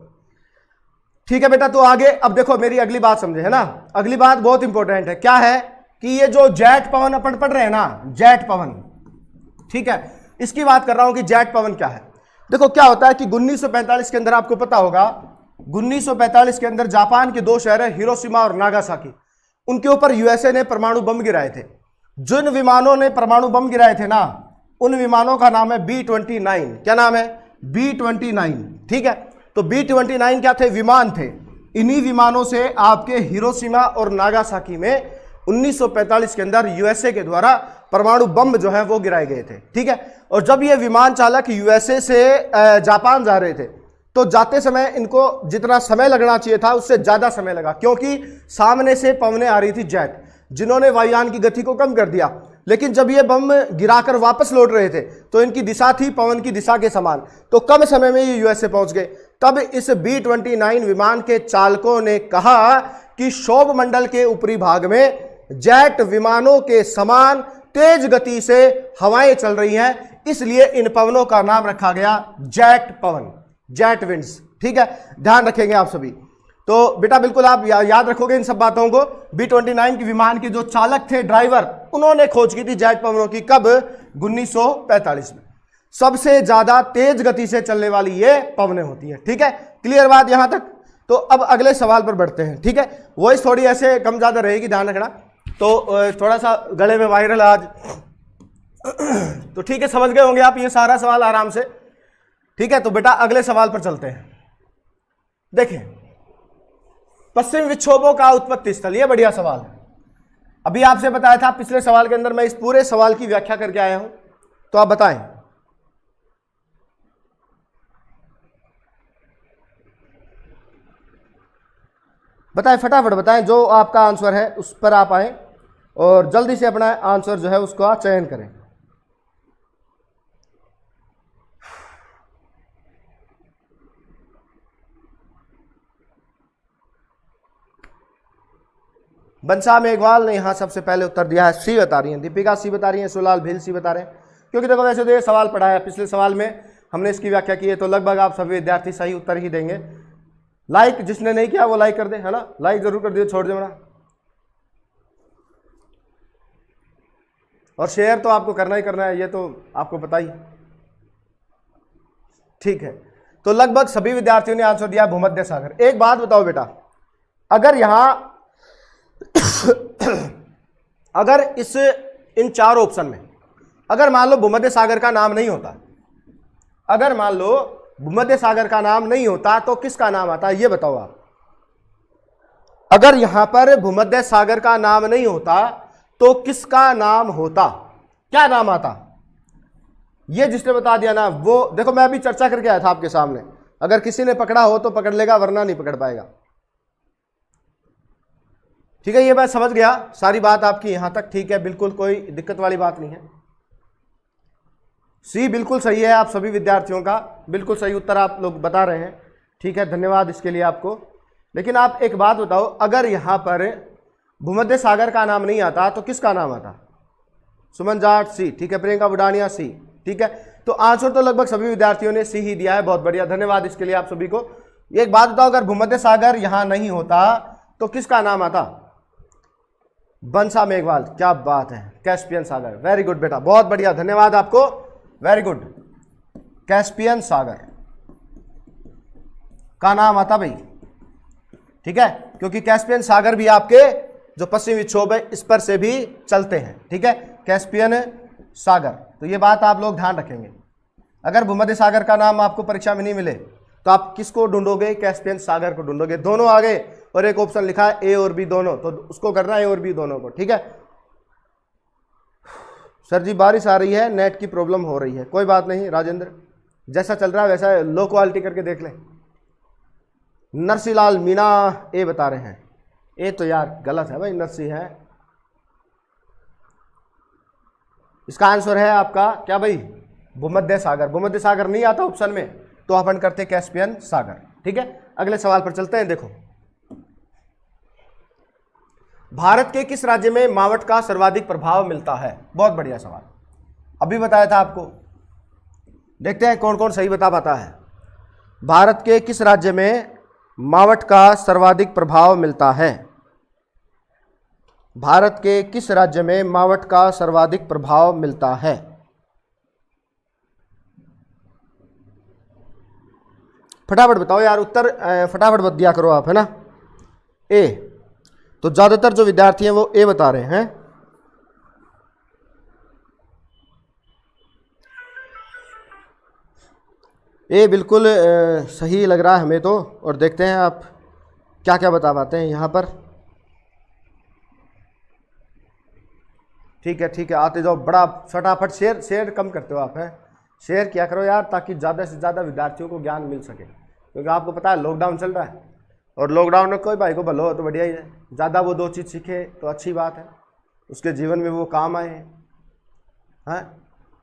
ठीक है बेटा, तो आगे अब देखो, मेरी अगली बात समझे, है ना? अगली बात बहुत इंपॉर्टेंट है। क्या है कि ये जो जेट पवन अपन पढ़ रहे हैं ना, जेट पवन, ठीक है, इसकी बात कर रहा हूं कि जेट पवन क्या है। देखो क्या होता है कि 1945 के अंदर, आपको पता होगा, 1945 के अंदर जापान के दो शहर है हिरोशिमा और नागासाकी, उनके ऊपर यूएसए ने परमाणु बम गिराए थे। जिन विमानों ने परमाणु बम गिराए थे ना, उन विमानों का नाम है B-29। क्या नाम है? B-29। ठीक है, तो B-29 क्या थे? विमान थे। इन्हीं विमानों से आपके हिरोशिमा और नागासाकी में 1945 के अंदर यूएसए के द्वारा परमाणु बम जो है वो गिराए गए थे। ठीक है, और जब ये विमान चालक यूएसए से जापान जा रहे थे, तो जाते समय इनको जितना समय लगना चाहिए था उससे ज्यादा समय लगा, क्योंकि सामने से पवनें आ रही थी जेट, जिन्होंने वायुयान की गति को कम कर दिया। लेकिन जब ये बम गिराकर वापस लौट रहे थे तो इनकी दिशा थी पवन की दिशा के समान, तो कम समय में ये यूएसए पहुंच गए। तब इस B-29 विमान के चालकों ने कहा कि क्षोभ मंडल के ऊपरी भाग में जेट विमानों के समान तेज गति से हवाएं चल रही हैं, इसलिए इन पवनों का नाम रखा गया जेट पवन, जेट विंड्स। ठीक है, ध्यान रखेंगे आप सभी। तो बेटा बिल्कुल आप याद रखोगे इन सब बातों को। B-29 के विमान के जो चालक थे, ड्राइवर, उन्होंने खोज की थी जेट पवनों की। कब? 1945 में। सबसे ज्यादा तेज गति से चलने वाली ये पवनें होती हैं। ठीक है, क्लियर बात यहां तक? तो अब अगले सवाल पर बढ़ते हैं। ठीक है, वॉइस थोड़ी ऐसे कम ज्यादा रहेगी, ध्यान रखना। तो थोड़ा सा गले में वायरल आज, तो ठीक है, समझ गए होंगे आप ये सारा सवाल आराम से। ठीक है, तो बेटा अगले सवाल पर चलते हैं। देखें, पश्चिम विक्षोभों का उत्पत्ति स्थल, ये बढ़िया सवाल है। अभी आपसे बताया था पिछले सवाल के अंदर, मैं इस पूरे सवाल की व्याख्या करके आया हूं, तो आप बताएं। बताएं, फटाफट बताएं, जो आपका आंसर है उस पर आप आए और जल्दी से अपना आंसर जो है उसका चयन करें। बंसा मेघवाल ने यहां सबसे पहले उत्तर दिया है, सी बता रही है। दीपिका सी बता रही है, सुलाल भील सी बता रहे हैं। क्योंकि देखो वैसे तो ये सवाल पढ़ा है, पिछले सवाल में हमने इसकी व्याख्या की है, तो लगभग आप सभी विद्यार्थी सही उत्तर ही देंगे। लाइक जिसने नहीं किया वो लाइक कर दे, है ना? लाइक जरूर कर दिए, छोड़ दे बना। और शेयर तो आपको करना ही करना है, ये तो आपको पता ही। ठीक है, तो लगभग सभी विद्यार्थियों ने आंसर दिया भूमध्य सागर। एक बात बताओ बेटा, अगर यहां अगर इन चार ऑप्शन में अगर मान लो भूमध्य सागर का नाम नहीं होता, अगर मान लो भूमध्य सागर का नाम नहीं होता, तो किसका नाम आता है ये बताओ आप। अगर यहां पर भूमध्य सागर का नाम नहीं होता तो किसका नाम होता, क्या नाम आता? ये जिसने बता दिया ना वो, देखो मैं अभी चर्चा करके आया था आपके सामने, अगर किसी ने पकड़ा हो तो पकड़ लेगा, वरना नहीं पकड़ पाएगा। ठीक है, ये मैं समझ गया सारी बात आपकी यहां तक, ठीक है, बिल्कुल कोई दिक्कत वाली बात नहीं है। सी बिल्कुल सही है, आप सभी विद्यार्थियों का बिल्कुल सही उत्तर आप लोग बता रहे हैं, ठीक है, धन्यवाद इसके लिए आपको। लेकिन आप एक बात बताओ, अगर यहां पर भूमध्य सागर का नाम नहीं आता तो किसका नाम आता? सुमन जाट सी, ठीक है, प्रियंका बुडानिया सी, ठीक है, तो आंसर तो लगभग सभी विद्यार्थियों ने सी ही दिया है, बहुत बढ़िया, धन्यवाद इसके लिए आप सभी को। एक बात बताओ, अगर भूमध्य सागर यहां नहीं होता तो किसका नाम आता? बंसा मेघवाल, क्या बात है, कैस्पियन सागर, वेरी गुड बेटा, बहुत बढ़िया, धन्यवाद आपको, वेरी गुड, कैस्पियन सागर का नाम आता भाई, ठीक है, क्योंकि कैस्पियन सागर भी आपके जो पश्चिमी विक्षोभ है इस पर से भी चलते हैं, ठीक है, कैस्पियन सागर। तो ये बात आप लोग ध्यान रखेंगे, अगर भूमध्य सागर का नाम आपको परीक्षा में नहीं मिले तो आप किसको ढूंढोगे? कैस्पियन सागर को ढूंढोगे। दोनों आ गए और एक ऑप्शन लिखा है ए और बी दोनों, तो उसको करना है ए और बी दोनों को, ठीक है। सर जी बारिश आ रही है, नेट की प्रॉब्लम हो रही है, कोई बात नहीं राजेंद्र, जैसा चल रहा है वैसा लो क्वालिटी करके देख लें। नरसीलाल मीना ए बता रहे हैं, ए तो यार गलत है भाई, नरसी है, इसका आंसर है आपका क्या भाई? भूमध्य सागर। भूमध्य सागर नहीं आता ऑप्शन में तो अपन करते कैस्पियन सागर, ठीक है। अगले सवाल पर चलते हैं। देखो, भारत के किस राज्य में मावट का सर्वाधिक प्रभाव मिलता है? बहुत बढ़िया सवाल, अभी बताया था आपको, देखते हैं कौन कौन सही बता पाता है। भारत के किस राज्य में मावट का सर्वाधिक प्रभाव मिलता है? भारत के किस राज्य में मावट का सर्वाधिक प्रभाव मिलता है? फटाफट बताओ यार, उत्तर फटाफट बता दिया करो आप, है ना। ए, तो ज्यादातर जो विद्यार्थी हैं वो ए बता रहे हैं। ए बिल्कुल सही लग रहा है हमें तो, और देखते हैं आप क्या क्या बता पाते हैं यहाँ पर। ठीक है ठीक है, आते जाओ, बड़ा फटाफट शेयर कम करते हो आप, हैं, शेयर किया करो यार, ताकि ज़्यादा से ज़्यादा विद्यार्थियों को ज्ञान मिल सके, क्योंकि आपको पता है लॉकडाउन चल रहा है, और लॉकडाउन में कोई भाई को भलो हो तो बढ़िया ही है, ज़्यादा वो 2 चीज़ सीखे तो अच्छी बात है, उसके जीवन में वो काम आए हैं,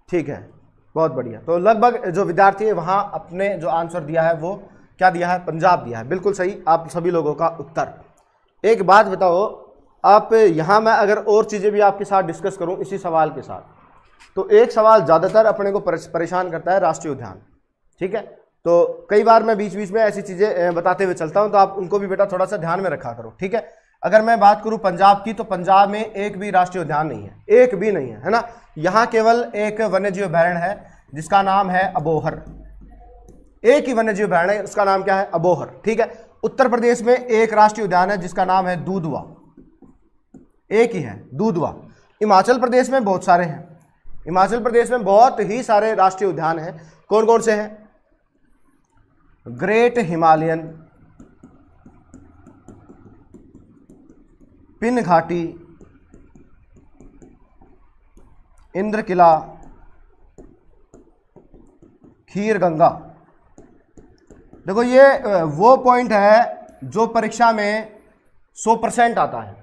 ठीक है, बहुत बढ़िया। तो लगभग जो विद्यार्थी है वहाँ अपने जो आंसर दिया है वो क्या दिया है? पंजाब दिया है, बिल्कुल सही आप सभी लोगों का उत्तर। एक बात बताओ आप, यहाँ मैं अगर और चीज़ें भी आपके साथ डिस्कस करूँ इसी सवाल के साथ, तो एक सवाल ज़्यादातर अपने को परेशान करता है, राष्ट्रीय उद्यान, ठीक है। तो कई बार मैं बीच बीच में ऐसी चीज़ें बताते हुए चलता हूँ, तो आप उनको भी बेटा थोड़ा सा ध्यान में रखा करो, ठीक है। अगर मैं बात करूँ पंजाब की, तो पंजाब में एक भी राष्ट्रीय उद्यान नहीं है, एक भी नहीं है ना। यहाँ केवल एक वन्यजीव अभयारण्य है जिसका नाम है अबोहर, एक ही वन्यजीव अभयारण्य है, उसका नाम क्या है? अबोहर, ठीक है। उत्तर प्रदेश में एक राष्ट्रीय उद्यान है जिसका नाम है दूधवा, एक ही है दूधवा। हिमाचल प्रदेश में बहुत सारे हैं, हिमाचल प्रदेश में बहुत ही सारे राष्ट्रीय उद्यान हैं, कौन कौन से हैं? ग्रेट हिमालयन, पिन घाटी, इंद्र किला, खीर गंगा। देखो ये वो पॉइंट है जो परीक्षा में 100% आता है,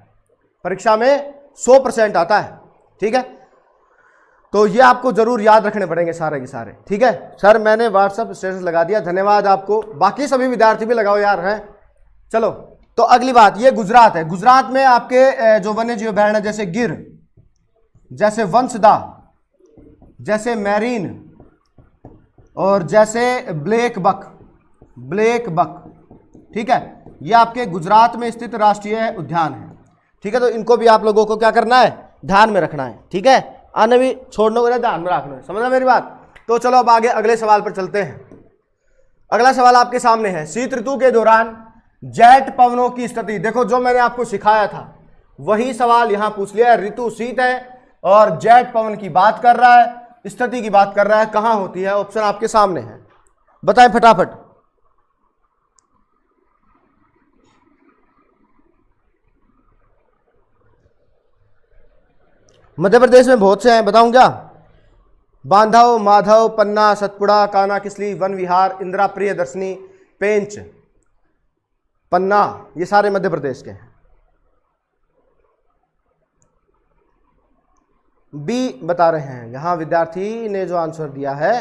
परीक्षा में 100% आता है, ठीक है। तो ये आपको जरूर याद रखने पड़ेंगे सारे के सारे, ठीक है। सर मैंने व्हाट्सएप स्टेटस लगा दिया, धन्यवाद आपको, बाकी सभी विद्यार्थी भी लगाओ यार, हैं। चलो, तो अगली बात, ये गुजरात है। गुजरात में आपके जो वन्यजीव अभयारण्य जैसे गिर, जैसे वंशदा, जैसे मैरीन, और जैसे ब्लैक बक, ठीक है, ये आपके गुजरात में स्थित राष्ट्रीय उद्यान है, ठीक है। तो इनको भी आप लोगों को क्या करना है? ध्यान में रखना है, ठीक है, आने भी छोड़ने को ध्यान में रखना है, समझना मेरी बात। तो चलो अब आगे अगले सवाल पर चलते हैं। अगला सवाल आपके सामने है, शीत ऋतु के दौरान जेट पवनों की स्थिति। देखो जो मैंने आपको सिखाया था वही सवाल यहां पूछ लिया है, ऋतु शीत है और जेट पवन की बात कर रहा है, स्थिति की बात कर रहा है, कहां होती है? ऑप्शन आपके सामने है, बताएं फटाफट। मध्य प्रदेश में बहुत से हैं, बताऊं क्या? बांधव, माधव, पन्ना, सतपुड़ा, काना किसली, वन विहार, इंदिरा प्रियदर्शनी, पेंच, पन्ना, ये सारे मध्य प्रदेश के हैं। बी बता रहे हैं यहां विद्यार्थी ने जो आंसर दिया है।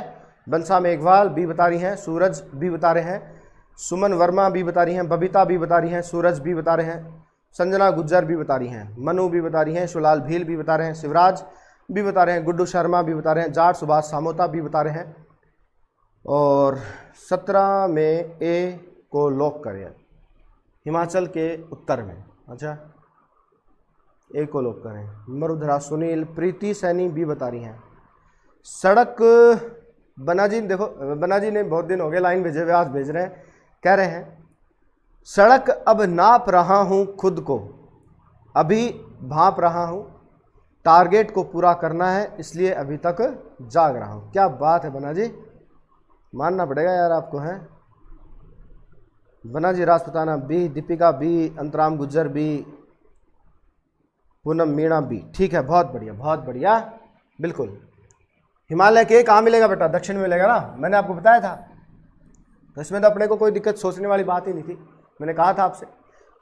बंसा मेघवाल बी बता रही हैं, सूरज बी बता रहे हैं, सुमन वर्मा बी बता रही हैं, बबीता बी बता रही हैं, सूरज बी बता रहे हैं, संजना गुज्जर भी बता रही हैं, मनु भी बता रही हैं, शुलाल भील भी बता रहे हैं, शिवराज भी बता रहे हैं, गुड्डू शर्मा भी बता रहे हैं, जाट सुभाष सामोता भी बता रहे हैं। और 17 में ए को लॉक करें, हिमाचल के उत्तर में। अच्छा, ए को लॉक करें। मरुधरा, सुनील, प्रीति सैनी भी बता रही हैं। सड़क, बनाजी, देखो बनाजी ने बहुत दिन हो गए लाइन भेजे हुए, आज भेज रहे हैं, कह रहे हैं सड़क अब नाप रहा हूं खुद को, अभी भांप रहा हूं, टारगेट को पूरा करना है इसलिए अभी तक जाग रहा हूं। क्या बात है बना जी, मानना पड़ेगा यार आपको है। बना ji Rajputana B, Deepika B, Antram Gujjar B, Poonam Meena B. ठीक है, बहुत बढ़िया बहुत बढ़िया, बिल्कुल। हिमालय के कहाँ मिलेगा बेटा? दक्षिण में मिलेगा ना, मैंने आपको बताया था। तो इसमें तो अपने को कोई दिक्कत सोचने वाली बात ही नहीं थी। मैंने कहा था आपसे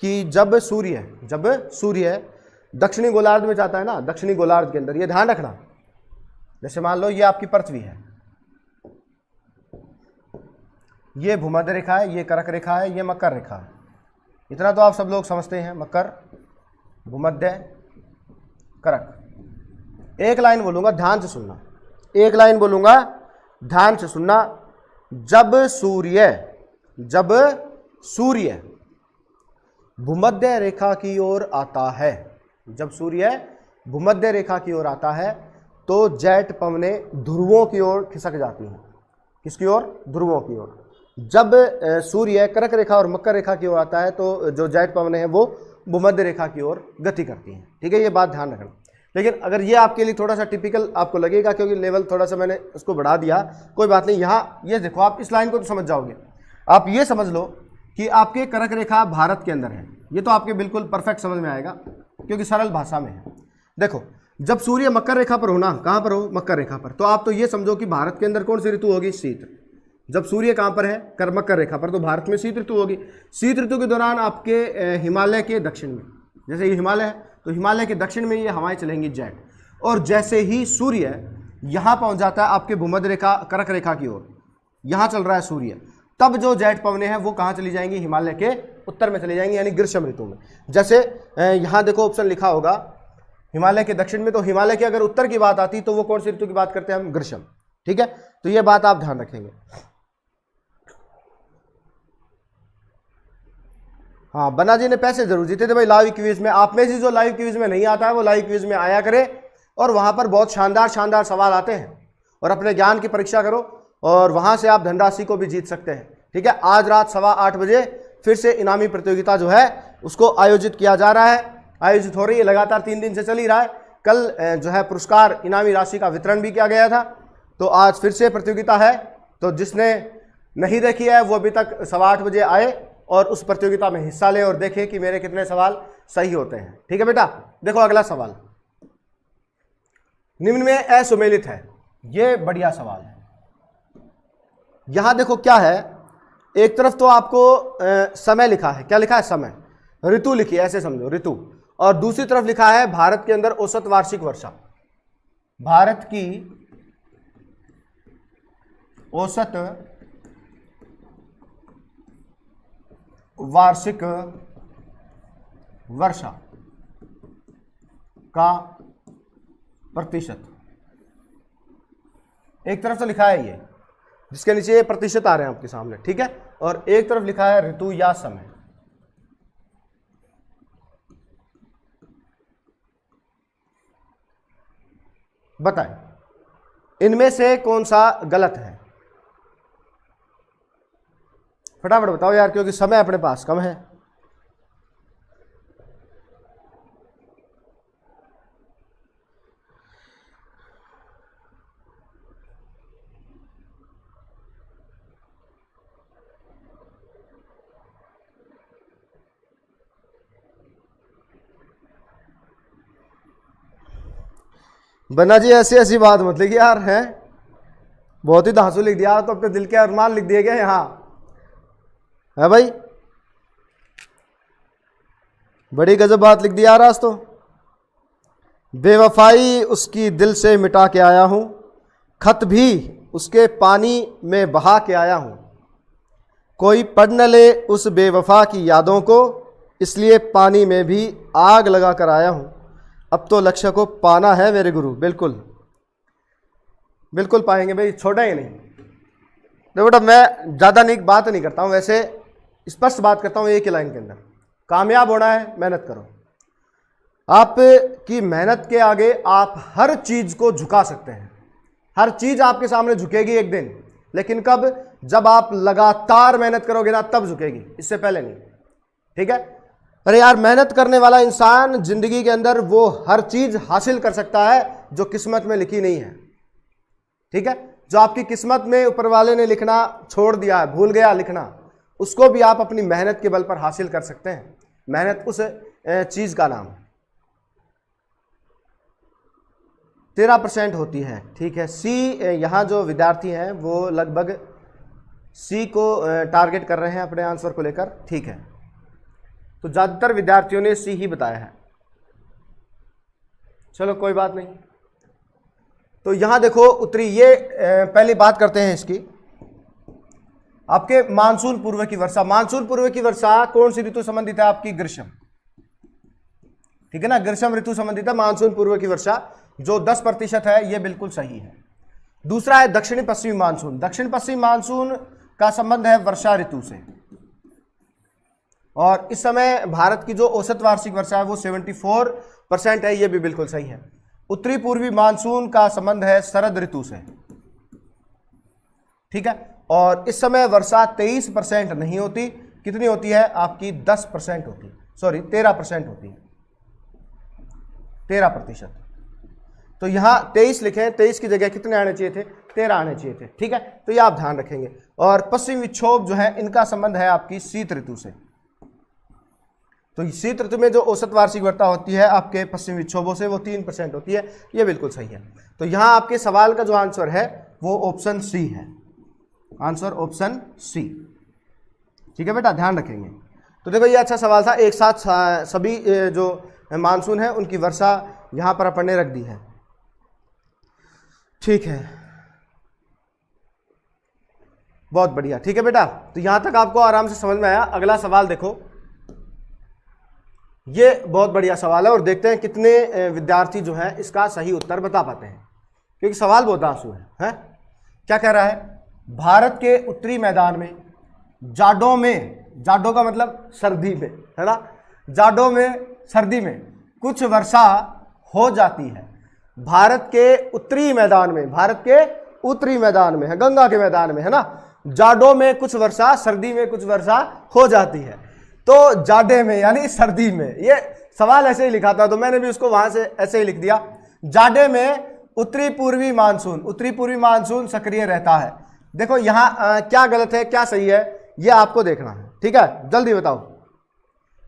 कि जब सूर्य दक्षिणी गोलार्ध में जाता है ना, दक्षिणी गोलार्ध के अंदर, ये ध्यान रखना, जैसे मान लो ये आपकी पृथ्वी है, ये भूमध्य रेखा है, ये कर्क रेखा है, ये मकर रेखा है। इतना तो आप सब लोग समझते हैं, मकर, भूमध्य, कर्क। एक लाइन बोलूंगा, ध्यान से सुनना, एक लाइन बोलूंगा, ध्यान से सुनना। जब सूर्य भूमध्य रेखा की ओर आता है, जब सूर्य भूमध्य रेखा की ओर आता है तो जेट पवनें ध्रुवों की ओर खिसक जाती हैं। किसकी ओर? ध्रुवों की ओर। जब सूर्य कर्क रेखा और मकर रेखा की ओर आता है तो जो जेट पवनें हैं वो भूमध्य रेखा की ओर गति करती हैं। ठीक है, ये बात ध्यान रखना। लेकिन अगर ये आपके लिए थोड़ा सा टिपिकल आपको लगेगा, क्योंकि लेवल थोड़ा सा मैंने उसको बढ़ा दिया, कोई बात नहीं। यहाँ ये देखो, आप इस लाइन को तो समझ जाओगे। आप ये समझ लो कि आपके कर्क रेखा भारत के अंदर है, ये तो आपके बिल्कुल परफेक्ट समझ में आएगा क्योंकि सरल भाषा में है। देखो, जब सूर्य मकर रेखा पर हो ना, कहाँ पर हो? मकर रेखा पर, तो आप तो ये समझो कि भारत के अंदर कौन सी ऋतु होगी? शीत। जब सूर्य कहाँ पर है? मकर रेखा पर, तो भारत में शीत ऋतु होगी। शीत ऋतु के दौरान आपके हिमालय के दक्षिण में, जैसे ये हिमालय है तो हिमालय के दक्षिण में ये हवाएं चलेंगी जेट, और जैसे ही सूर्य यहाँ पहुँच जाता है आपके भूमध्य रेखा कर्क रेखा की ओर, यहाँ चल रहा है सूर्य, तब जो जेट पवनें हैं वो कहाँ चली जाएंगी? हिमालय के उत्तर में चली जाएंगी, यानी ग्रीष्म ऋतु में। जैसे यहाँ देखो ऑप्शन लिखा होगा हिमालय के दक्षिण में, तो हिमालय के अगर उत्तर की बात आती तो वो कौन सी ऋतु की बात करते हैं? हम ग्रीष्म। ठीक है, तो ये बात आप ध्यान रखेंगे। हाँ, बन्ना जी ने पैसे जरूर जीते थे भाई लाइव क्विज में। आप में से जो लाइव क्विज में नहीं आता है वो लाइव क्विज में आया करे, और वहां पर बहुत शानदार शानदार सवाल आते हैं, और अपने ज्ञान की परीक्षा करो, और वहां से आप धनराशि को भी जीत सकते हैं। ठीक है, आज रात 8:15 बजे फिर से इनामी प्रतियोगिता जो है उसको आयोजित किया जा रहा है, आयोजित हो रही है, लगातार 3 दिन से चल ही रहा है। कल जो है पुरस्कार इनामी राशि का वितरण भी किया गया था, तो आज फिर से प्रतियोगिता है। तो जिसने नहीं देखी है वो अभी तक 8:15 बजे आए और उस प्रतियोगिता में हिस्सा ले और देखें कि मेरे कितने सवाल सही होते हैं। ठीक है बेटा, देखो अगला सवाल निम्न में असुमेलित है, ये बढ़िया सवाल है। यहां देखो क्या है, एक तरफ तो आपको समय लिखा है, क्या लिखा है? समय, ऋतु लिखी है, ऐसे समझो ऋतु, और दूसरी तरफ लिखा है भारत के अंदर औसत वार्षिक वर्षा। भारत की औसत वार्षिक वर्षा का प्रतिशत, एक तरफ से लिखा है ये, जिसके नीचे ये प्रतिशत आ रहे हैं आपके सामने। ठीक है, और एक तरफ लिखा है ऋतु या समय। बताएं इनमें से कौन सा गलत है? फटाफट बताओ यार, क्योंकि समय अपने पास कम है। बन्ना जी ऐसी ऐसी बात मत लिखिए यार, हैं बहुत ही धांसू लिख दिया तो अपने दिल के अरमान लिख दिए गए यहाँ, है भाई, बड़ी गजब बात लिख दी यार आज तो। बेवफाई उसकी दिल से मिटा के आया हूं, खत भी उसके पानी में बहा के आया हूं, कोई पढ़ न ले उस बेवफा की यादों को, इसलिए पानी में भी आग लगा कर आया हूं, अब तो लक्ष्य को पाना है मेरे गुरु। बिल्कुल बिल्कुल पाएंगे भाई, छोड़ा ही नहीं। देखो बेटा मैं ज़्यादा नहीं बात नहीं करता हूँ, वैसे स्पष्ट बात करता हूँ एक ही लाइन के अंदर, कामयाब होना है मेहनत करो। आपकी मेहनत के आगे आप हर चीज़ को झुका सकते हैं, हर चीज़ आपके सामने झुकेगी एक दिन, लेकिन कब? जब आप लगातार मेहनत करोगे ना तब झुकेगी, इससे पहले नहीं। ठीक है? अरे यार मेहनत करने वाला इंसान जिंदगी के अंदर वो हर चीज़ हासिल कर सकता है जो किस्मत में लिखी नहीं है। ठीक है? जो आपकी किस्मत में ऊपर वाले ने लिखना छोड़ दिया है, भूल गया लिखना, उसको भी आप अपनी मेहनत के बल पर हासिल कर सकते हैं। मेहनत उस चीज़ का नाम 13% होती है। ठीक है, सी यहाँ जो विद्यार्थी हैं वो लगभग सी को टारगेट कर रहे हैं अपने आंसर को लेकर। ठीक है, तो ज़्यादातर विद्यार्थियों ने सी ही बताया है, चलो कोई बात नहीं। तो यहाँ देखो उत्तरी, ये पहली बात करते हैं इसकी, आपके मानसून पूर्व की वर्षा। मानसून पूर्व की वर्षा कौन सी ऋतु संबंधित है? आपकी ग्रीष्म। ठीक है ना, ग्रीष्म ऋतु संबंधित है मानसून पूर्व की वर्षा, जो 10% है, ये बिल्कुल सही है। दूसरा है दक्षिणी पश्चिमी मानसून। दक्षिण पश्चिमी मानसून का संबंध है वर्षा ऋतु से, और इस समय भारत की जो औसत वार्षिक वर्षा है वो 74% है, ये भी बिल्कुल सही है। उत्तरी पूर्वी मानसून का संबंध है शरद ऋतु से। ठीक है, और इस समय वर्षा 23% नहीं होती, कितनी होती है? आपकी 10% होती है, सॉरी 13% होती है, 13%। तो यहाँ 23 लिखे, 23 की जगह कितने आने चाहिए थे? 13 आने चाहिए थे। ठीक है, तो ये आप ध्यान रखेंगे। और पश्चिमी विक्षोभ जो है इनका संबंध है आपकी शीत ऋतु से। तो शीत ऋतु में जो औसत वार्षिक वर्षा होती है आपके पश्चिमी विक्षोभों से वो 3% होती है, ये बिल्कुल सही है। तो यहाँ आपके सवाल का जो आंसर है वो ऑप्शन सी है, आंसर ऑप्शन सी। ठीक है बेटा, ध्यान रखेंगे। तो देखो ये अच्छा सवाल था, एक साथ सभी जो मानसून है उनकी वर्षा यहाँ पर अपन ने रख दी है। ठीक है, बहुत बढ़िया। ठीक है बेटा, तो यहाँ तक आपको आराम से समझ में आया। अगला सवाल देखो, ये बहुत बढ़िया सवाल है और देखते हैं कितने विद्यार्थी जो हैं इसका सही उत्तर बता पाते हैं, क्योंकि सवाल बहुत आंसू है? क्या कह रहा है? भारत के उत्तरी मैदान में जाडों में, जाडों का मतलब सर्दी में, है ना, जाडों में सर्दी में कुछ वर्षा हो जाती है। भारत के उत्तरी मैदान में, भारत के उत्तरी मैदान में है, गंगा के मैदान में, है ना, जाडों में कुछ वर्षा, सर्दी में कुछ वर्षा हो जाती है। तो जाडे में यानी सर्दी में, ये सवाल ऐसे ही लिखा था तो मैंने भी उसको वहां से ऐसे ही लिख दिया। जाडे में उत्तरी पूर्वी मानसून, उत्तरी पूर्वी मानसून सक्रिय रहता है। देखो यहाँ क्या गलत है क्या सही है ये आपको देखना है। ठीक है, जल्दी बताओ।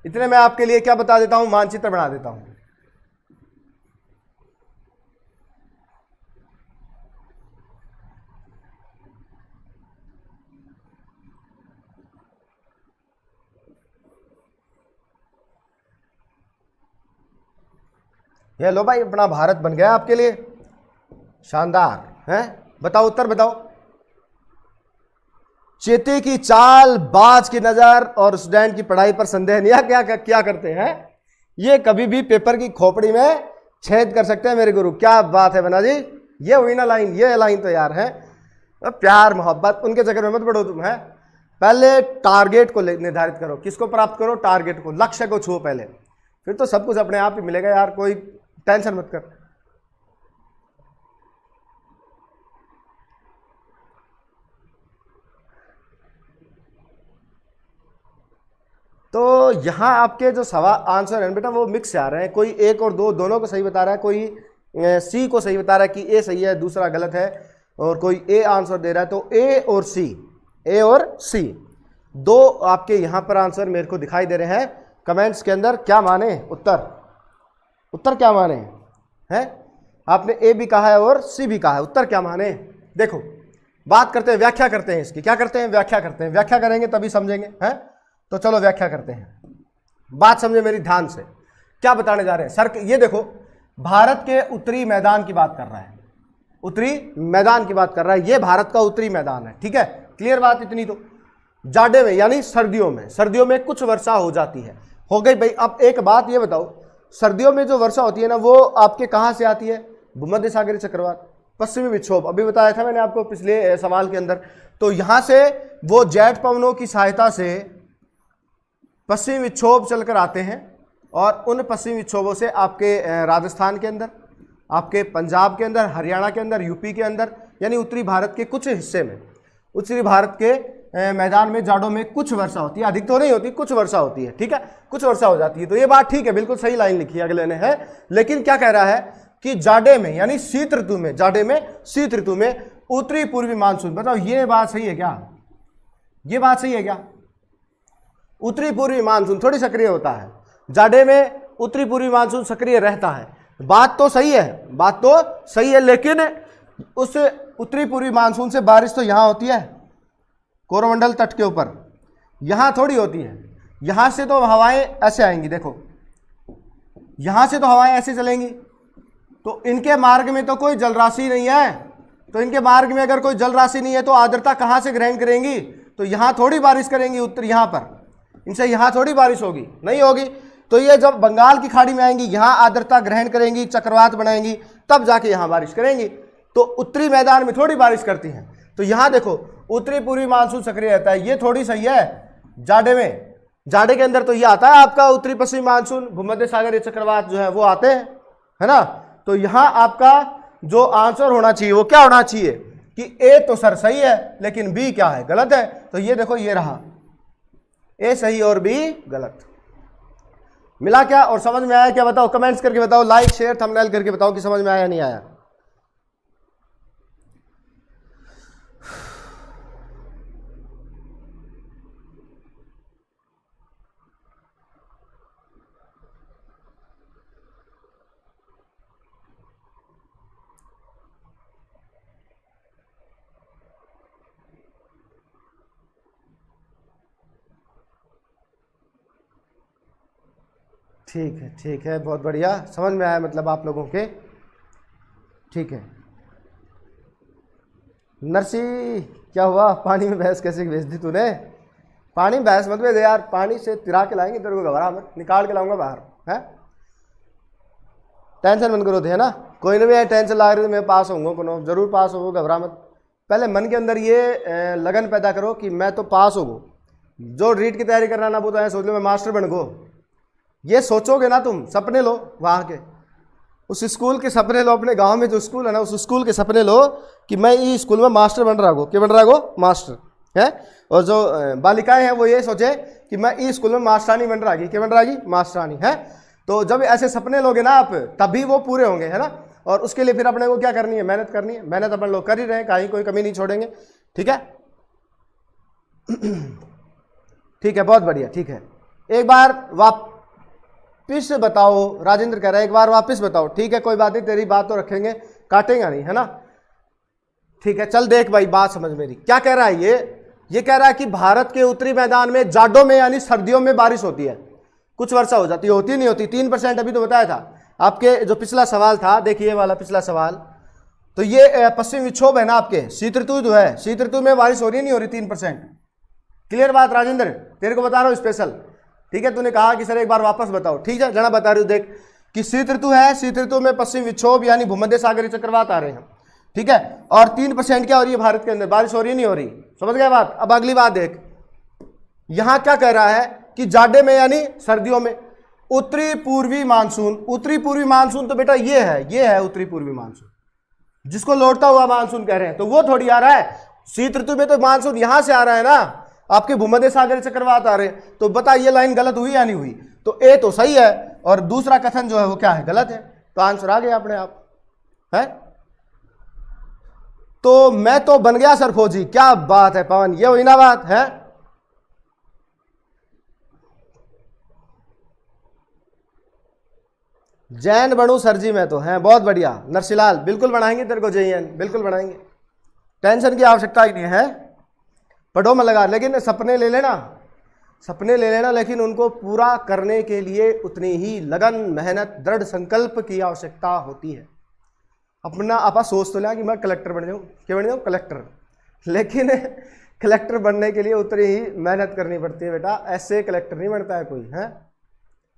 इतने मैं आपके लिए क्या बता देता हूं, मानचित्र बना देता हूं। ये लो भाई, अपना भारत बन गया आपके लिए, शानदार है। बताओ उत्तर बताओ। चेते की चाल, बाज की नजर और स्टूडेंट की पढ़ाई पर संदेह नहीं। क्या करते हैं ये, कभी भी पेपर की खोपड़ी में छेद कर सकते हैं मेरे गुरु। क्या बात है बना जी, ये हुई ना लाइन, ये लाइन तो यार है प्यार मोहब्बत, उनके चक्कर में मत पड़ो तुम। है पहले टारगेट को निर्धारित करो, किसको प्राप्त करो? टारगेट को, लक्ष्य को छुओ पहले, फिर तो सब कुछ अपने आप ही मिलेगा यार, कोई टेंशन मत कर। तो यहां आपके जो सवाल आंसर है बेटा वो मिक्स से आ रहे हैं, कोई एक और दो दोनों को सही बता रहा है, कोई सी को सही बता रहा है कि ए सही है दूसरा गलत है, और कोई ए आंसर दे रहा है। तो ए और सी, ए और सी दो आपके यहां पर आंसर मेरे को दिखाई दे रहे हैं। कमेंट्स के अंदर क्या माने उत्तर, उत्तर क्या माने हैं? आपने ए भी कहा है और सी भी कहा है, उत्तर क्या माने? देखो बात करते हैं, व्याख्या करते हैं इसकी। क्या करते हैं? व्याख्या करते हैं। व्याख्या करेंगे तभी समझेंगे, हैं? तो चलो व्याख्या करते हैं। बात समझे मेरी ध्यान से, क्या बताने जा रहे हैं सर? ये देखो, भारत के उत्तरी मैदान की बात कर रहा है, उत्तरी मैदान की बात कर रहा है। ये भारत का उत्तरी मैदान है, ठीक है, क्लियर बात इतनी तो। जाड़े में यानी सर्दियों में कुछ वर्षा हो जाती है, हो गई भाई। अब एक बात ये बताओ, सर्दियों में जो वर्षा होती है ना, वो आपके कहां से आती है? भूमध्य सागरीय चक्रवात, पश्चिमी विक्षोभ, अभी बताया था मैंने आपको पिछले सवाल के अंदर। तो यहां से वो जेट पवनों की सहायता से पश्चिमी विक्षोभ चलकर आते हैं और उन पश्चिमी विक्षोभों से आपके राजस्थान के अंदर, आपके पंजाब के अंदर, हरियाणा के अंदर, यूपी के अंदर, यानी उत्तरी भारत के कुछ हिस्से में, उत्तरी भारत के मैदान में जाड़ों में कुछ वर्षा होती है, अधिक तो नहीं होती, कुछ वर्षा होती है, ठीक है, कुछ वर्षा हो जाती है। तो ये बात ठीक है, बिल्कुल सही लाइन लिखी है अगले ने, है। लेकिन क्या कह रहा है कि जाड़े में यानी शीत ऋतु में, जाड़े में शीत ऋतु में उत्तरी पूर्वी मानसून, बताओ ये बात सही है क्या? ये बात सही है क्या? उत्तरी पूर्वी मानसून थोड़ी सक्रिय होता है, जाड़े में उत्तरी पूर्वी मानसून सक्रिय रहता है। बात तो सही है, बात तो सही है, लेकिन उस उत्तरी पूर्वी मानसून से बारिश तो यहां होती है, कोरोमंडल तट के ऊपर, यहां थोड़ी होती है। यहां से तो हवाएं ऐसे आएंगी, देखो यहां से तो हवाएं ऐसे चलेंगी, तो इनके मार्ग में तो कोई जलराशि नहीं है। तो इनके मार्ग में अगर कोई जलराशि नहीं है तो आर्द्रता कहां से ग्रहण करेंगी? तो यहां थोड़ी बारिश करेंगी, उत्तर यहां पर, इनसे यहां थोड़ी बारिश होगी, नहीं होगी। तो ये जब बंगाल की खाड़ी में आएंगी, यहां आर्द्रता ग्रहण करेंगी, चक्रवात बनाएंगी, तब जाके यहां बारिश करेंगी। तो उत्तरी मैदान में थोड़ी बारिश करती हैं। तो यहां देखो उत्तरी पूर्वी मानसून सक्रिय रहता है, ये थोड़ी सही है। जाड़े में, जाड़े के अंदर तो ये आता है आपका उत्तरी पश्चिमी मानसून, भूमध्य सागरीय चक्रवात जो है वो आते हैं, है ना। तो यहां आपका जो आंसर होना चाहिए वो क्या होना चाहिए कि ए तो सर सही है, लेकिन बी क्या है? गलत है। तो ये देखो ये रहा, ए सही और बी गलत। मिला क्या? और समझ में आया क्या? बताओ, कमेंट्स करके बताओ, लाइक शेयर थंबनेल करके बताओ कि समझ में आया नहीं आया। ठीक है, ठीक है, बहुत बढ़िया, समझ में आया मतलब आप लोगों के, ठीक है। नरसी क्या हुआ? पानी में भैंस कैसे भेज दी तूने? पानी में भैंस मत भेज यार, पानी से तिरा के लाएंगे तेरे को, घबरा मत, निकाल के लाऊंगा बाहर, है। टेंशन मत करो थे, है ना, कोई नहीं भी टेंशन ला रही, मैं पास होऊंगा, कोनो जरूर पास होगा, घबरा मत। पहले मन के अंदर ये लगन पैदा करो कि मैं तो पास होगो। जो रीट की तैयारी करना ना, वो तो सोच लो मैं मास्टर बन गो, ये सोचोगे ना तुम, सपने लो वहाँ के, उस स्कूल के सपने लो, अपने गांव में जो स्कूल है ना, उस स्कूल के सपने लो कि मैं इस स्कूल में मास्टर बन रहा गो। क्या बन रहा गो? मास्टर, है। और जो बालिकाएं हैं वो ये सोचे कि मैं इस स्कूल में मास्टरानी बन रहा, क्या बन रहा, मास्टरानी, है। तो जब ऐसे सपने लोगे ना आप, तभी वो पूरे होंगे, है ना। और उसके लिए फिर अपने को क्या करनी है? मेहनत करनी है। मेहनत अपन लोग कर ही रहे हैं, कहीं कोई कमी नहीं छोड़ेंगे, ठीक है। ठीक है, बहुत बढ़िया, ठीक है। एक बार वापिस बताओ, राजेंद्र कह रहा है एक बार वापस बताओ, ठीक है, कोई बात नहीं, तेरी बात तो रखेंगे, काटेगा नहीं, है ना। ठीक है, चल देख भाई, बात समझ मेरी, क्या कह रहा है ये कह रहा है कि भारत के उत्तरी मैदान में जाड़ों में यानी सर्दियों में बारिश होती है, कुछ वर्षा हो जाती है, होती नहीं होती, 3%, अभी तो बताया था आपके जो पिछला सवाल था, देखिए वाला पिछला सवाल। तो ये पश्चिम विक्षोभ है ना आपके, शीत ऋतु जो है, शीत ऋतु में बारिश हो रही नहीं हो रही, 3%। क्लियर बात राजेंद्र, तेरे को बता रहा हूँ स्पेशल, ठीक है। तूने कहा कि सर एक बार वापस बताओ, ठीक है, जना बता रही हूँ, देख कि शीत ऋतु है, शीत ऋतु में पश्चिम विक्षोभ यानी भूमध्य सागरीय चक्रवात आ रहे हैं, ठीक है। और 3% क्या हो रही है भारत के अंदर, बारिश हो रही है नहीं हो रही, समझ गए बात। अब अगली बात देख, यहां क्या कह रहा है कि जाड़े में यानी सर्दियों में उत्तरी पूर्वी मानसून, उत्तरी पूर्वी मानसून तो बेटा ये है उत्तरी पूर्वी मानसून, जिसको लौटता हुआ मानसून कह रहे हैं, तो वो थोड़ी आ रहा है। शीत ऋतु में तो मानसून यहां से आ रहा है ना, आपके भूमध्य सागरीय चक्रवात आ रहे हैं। तो बता ये लाइन गलत हुई या नहीं हुई? तो ए तो सही है और दूसरा कथन जो है वो क्या है? गलत है। तो आंसर आ गया अपने आप, है। तो मैं तो बन गया सर फौजी, क्या बात है पवन, ये हुई ना बात, है। जैन बनूं सर जी मैं तो, हैं बहुत बढ़िया। नरसिलाल बिल्कुल बनाएंगे तेरे को JN, बिल्कुल बनाएंगे, टेंशन की आवश्यकता ही नहीं है। पढ़ो मत लगा, लेकिन सपने ले लेना, सपने ले लेना, लेकिन उनको पूरा करने के लिए उतनी ही लगन, मेहनत, दृढ़ संकल्प की आवश्यकता होती है। अपना आपा सोच तो लिया कि मैं कलेक्टर बन जाऊँ, क्या बन जाऊँ कलेक्टर, लेकिन कलेक्टर बनने के लिए उतनी ही मेहनत करनी पड़ती है बेटा। ऐसे कलेक्टर नहीं बनता है कोई, है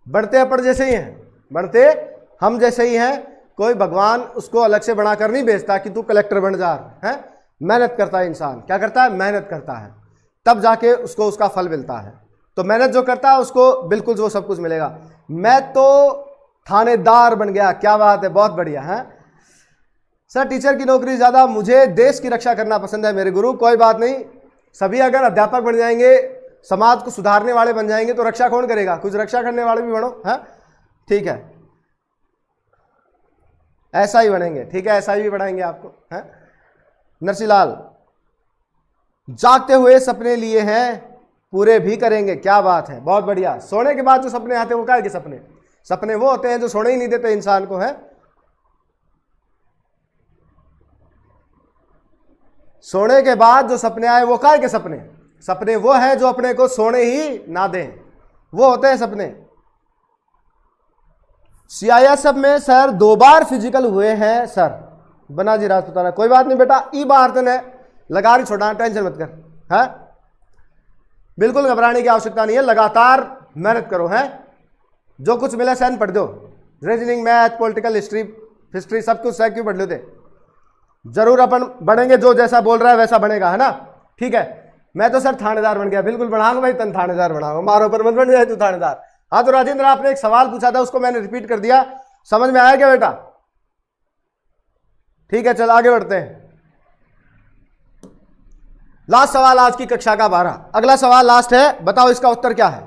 बढ़ते अपन जैसे ही हैं, बढ़ते हम जैसे ही हैं। कोई भगवान उसको अलग से बनाकर नहीं भेजता कि तू कलेक्टर बन जा, है मेहनत करता है इंसान, क्या करता है मेहनत करता है, तब जाके उसको उसका फल मिलता है। तो मेहनत जो करता है उसको बिल्कुल वो सब कुछ मिलेगा। मैं तो थानेदार बन गया, क्या बात है, बहुत बढ़िया है सर। टीचर की नौकरी ज़्यादा, मुझे देश की रक्षा करना पसंद है मेरे गुरु। कोई बात नहीं, सभी अगर अध्यापक बन जाएंगे, समाज को सुधारने वाले बन जाएंगे, तो रक्षा कौन करेगा, कुछ रक्षा करने वाले भी बनो, है ठीक है, ऐसा ही बनेंगे, ठीक है, ऐसा ही भी बनाएंगे आपको, है। नरसिलाल, जागते हुए सपने लिए हैं, पूरे भी करेंगे, क्या बात है, बहुत बढ़िया। सोने के बाद जो सपने आते हैं वो क्या के सपने, सपने वो होते हैं जो सोने ही नहीं देते इंसान को, है। सोने के बाद जो सपने आए वो काय के सपने, सपने वो हैं जो अपने को सोने ही ना दें, वो होते हैं सपने। CISF में सर 2 बार फिजिकल हुए हैं सर, बना जी राजपुताना। कोई बात नहीं बेटा, ई बार तो ने लगा रही, छोटा टेंशन मत कर, है बिल्कुल घबराने की आवश्यकता नहीं है, लगातार मेहनत करो, है जो कुछ मिला सहन पढ़ दो, रीजनिंग, मैथ, पॉलिटिकल हिस्ट्री सब कुछ सह क्यों पढ़ लो थे, जरूर अपन बढ़ेंगे, जो जैसा बोल रहा है वैसा बनेगा, है ना, ठीक है। मैं तो सर थानेदार बन गया, बिल्कुल बढ़ाऊंगा भाई, तन थानेदार बढ़ाऊंगा, मारो पर मत बन जाए तू थानेदार। हाँ तो राजेंद्र, आपने एक सवाल पूछा था, उसको मैंने रिपीट कर दिया, समझ में आया क्या बेटा, ठीक है, चल आगे बढ़ते हैं। लास्ट सवाल आज की कक्षा का 12, अगला सवाल लास्ट है, बताओ इसका उत्तर क्या है,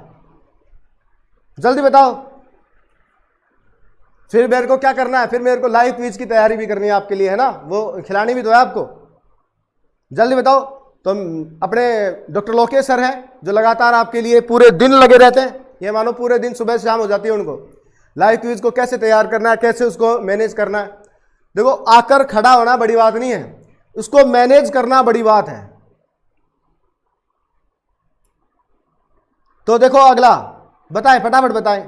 जल्दी बताओ। फिर मेरे को क्या करना है, फिर मेरे को लाइव क्विज की तैयारी भी करनी है आपके लिए, है ना, वो खिलानी भी तो है आपको, जल्दी बताओ। तो अपने डॉक्टर लोकेश सर हैं जो लगातार आपके लिए पूरे दिन लगे रहते हैं, ये मानो पूरे दिन सुबह से शाम हो जाती है उनको, लाइव क्विज को कैसे तैयार करना है, कैसे उसको मैनेज करना है। देखो, आकर खड़ा होना बड़ी बात नहीं है, उसको मैनेज करना बड़ी बात है। तो देखो अगला बताएं, फटाफट बताएं,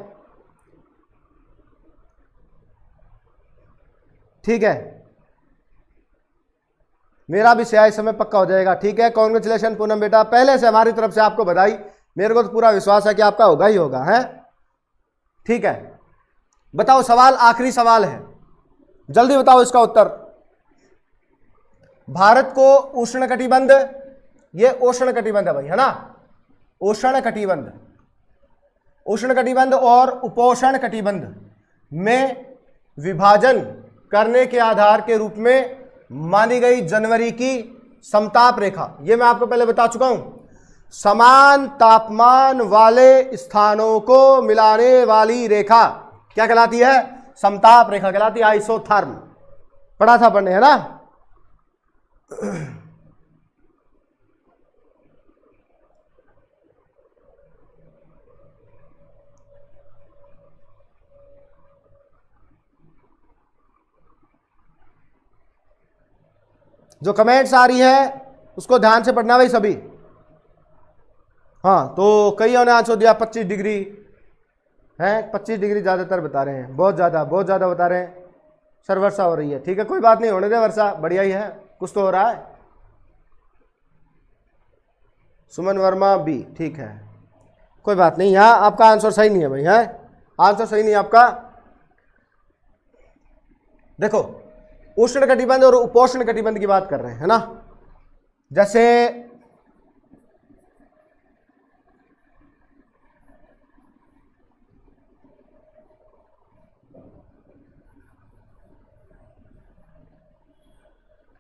ठीक है, मेरा भी स्याही समय पक्का हो जाएगा, ठीक है। कॉन्ग्रेचुलेशन पूनम बेटा, पहले से हमारी तरफ से आपको बधाई, मेरे को तो पूरा विश्वास है कि आपका होगा ही होगा, है ठीक है। बताओ, सवाल आखिरी सवाल है, जल्दी बताओ इसका उत्तर। भारत को उष्ण कटिबंध, ये उष्ण कटिबंध है भाई, है ना, उष्ण कटिबंध, उष्ण कटिबंध और उपोष्ण कटिबंध में विभाजन करने के आधार के रूप में मानी गई जनवरी की समताप रेखा, ये मैं आपको पहले बता चुका हूं, समान तापमान वाले स्थानों को मिलाने वाली रेखा क्या कहलाती है, समताप रेखा कहलाती है, आइसोथर्म, पढ़ा था पढ़ने, है ना। जो कमेंट्स आ रही है उसको ध्यान से पढ़ना भाई सभी। हाँ, तो कईयों ने आंसर दिया 25 डिग्री है, 25 डिग्री ज़्यादातर बता रहे हैं, बहुत ज़्यादा बता रहे हैं सर, वर्षा हो रही है, ठीक है, कोई बात नहीं, होने दे वर्षा, बढ़िया ही है, कुछ तो हो रहा है। सुमन वर्मा बी, ठीक है, कोई बात नहीं, यहाँ आपका आंसर सही नहीं है भाई, है आंसर सही नहीं आपका। देखो, उष्ण कटिबंध और उपोष्ण कटिबंध की बात कर रहे हैं, है ना, जैसे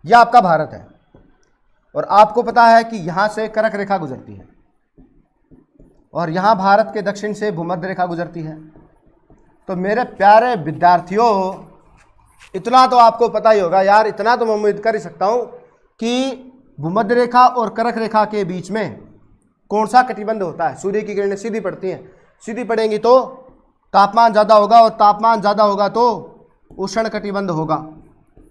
यह आपका भारत है और आपको पता है कि यहां से कर्क रेखा गुजरती है और यहां भारत के दक्षिण से भूमध्य रेखा गुजरती है। तो मेरे प्यारे विद्यार्थियों, इतना तो आपको पता ही होगा यार, इतना तो मैं उम्मीद कर ही सकता हूं कि भूमध्य रेखा और कर्क रेखा के बीच में कौन सा कटिबंध होता है। सूर्य की किरणें सीधी पड़ती हैं, सीधी पड़ेंगी तो तापमान ज़्यादा होगा, और तापमान ज़्यादा होगा तो उष्ण कटिबंध होगा।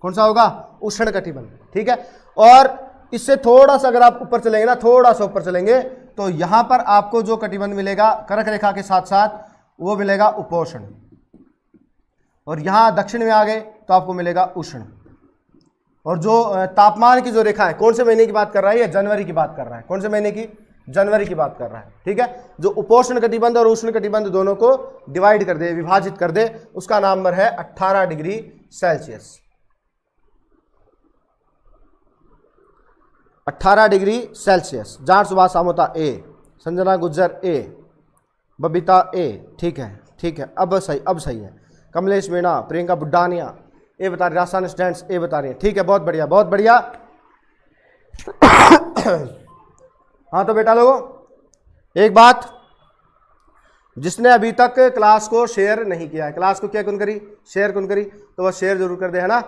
कौन सा होगा? उष्ण कटिबंध। ठीक है, और इससे थोड़ा सा अगर आप ऊपर चलेंगे ना, थोड़ा सा ऊपर चलेंगे, तो यहां पर आपको जो कटिबंध मिलेगा कर्क रेखा के साथ साथ वो मिलेगा उपोष्ण, और यहां दक्षिण में आ गए तो आपको मिलेगा उष्ण। और जो तापमान की जो रेखा है, कौन से महीने की बात कर रहा है? ये जनवरी की बात कर रहा है। कौन से महीने की? जनवरी की बात कर रहा है। ठीक है, जो उपोष्ण कटिबंध और उष्ण कटिबंध दोनों को डिवाइड कर दे, विभाजित कर दे, उसका नंबर है 18 degree Celsius. 18 degree Celsius. Jat Subhash Samota A, Sanjana Gujjar A, Babita A. ठीक है, ठीक है, अब सही है। कमलेश मीणा, प्रियंका बुड्डानिया ए बता रही, राजस्थान स्टूडेंट्स ए बता रही है। ठीक है, बहुत बढ़िया, बहुत बढ़िया। हाँ तो बेटा लोगों, एक बात, जिसने अभी तक क्लास को शेयर नहीं किया है, क्लास को क्या कौन करी? शेयर कौन करी? तो वह शेयर जरूर कर दे, है ना,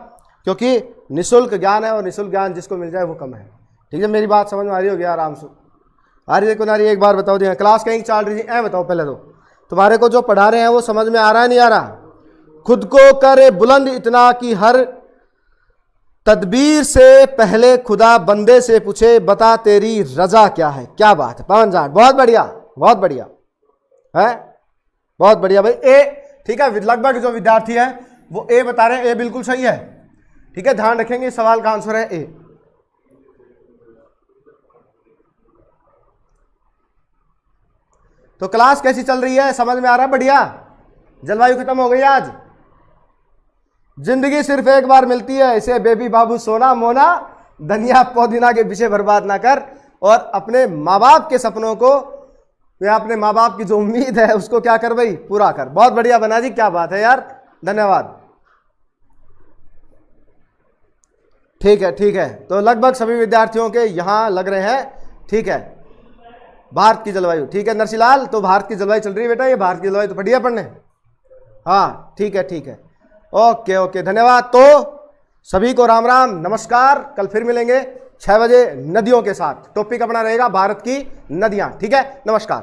क्योंकि निःशुल्क ज्ञान है, और निःशुल्क ज्ञान जिसको मिल जाए वो कम है। ठीक है, मेरी बात समझ में आ रही होगी आराम से? आ रही है कौन आ रही है? एक बार बताओ दी, क्लास कहीं चल रही है? बताओ पहले तो, तुम्हारे को जो पढ़ा रहे हैं वो समझ में आ रहा है नहीं आ रहा? खुद को करे बुलंद इतना कि हर तदबीर से पहले खुदा बंदे से पूछे, बता तेरी रजा क्या है। क्या बात है पवन जाट, बहुत बढ़िया, बहुत बढ़िया है, बहुत बढ़िया भाई। ए, ठीक है, लगभग जो विद्यार्थी है वो ए बता रहे हैं, ए बिल्कुल सही है। ठीक है, ध्यान रखेंगे, इस सवाल का आंसर है ए। तो क्लास कैसी चल रही है? समझ में आ रहा है? बढ़िया। जलवायु खत्म हो गई आज। जिंदगी सिर्फ एक बार मिलती है, इसे बेबी बाबू सोना मोना धनिया पौदीना के पीछे बर्बाद ना कर, और अपने माँ बाप के सपनों को या अपने माँ बाप की जो उम्मीद है उसको क्या कर भाई? पूरा कर। बहुत बढ़िया बना जी, क्या बात है यार, धन्यवाद। ठीक है, ठीक है, तो लगभग सभी विद्यार्थियों के यहां लग रहे हैं। ठीक है, भारत की जलवायु। ठीक है नरसिलाल, तो भारत की जलवायु चल रही है बेटा, ये भारत की जलवायु तो बढ़िया पढ़ने। हाँ ठीक है, ठीक है, ओके ओके, धन्यवाद। तो सभी को राम राम, नमस्कार। कल फिर मिलेंगे 6 बजे नदियों के साथ। टॉपिक अपना रहेगा भारत की नदियां। ठीक है, नमस्कार।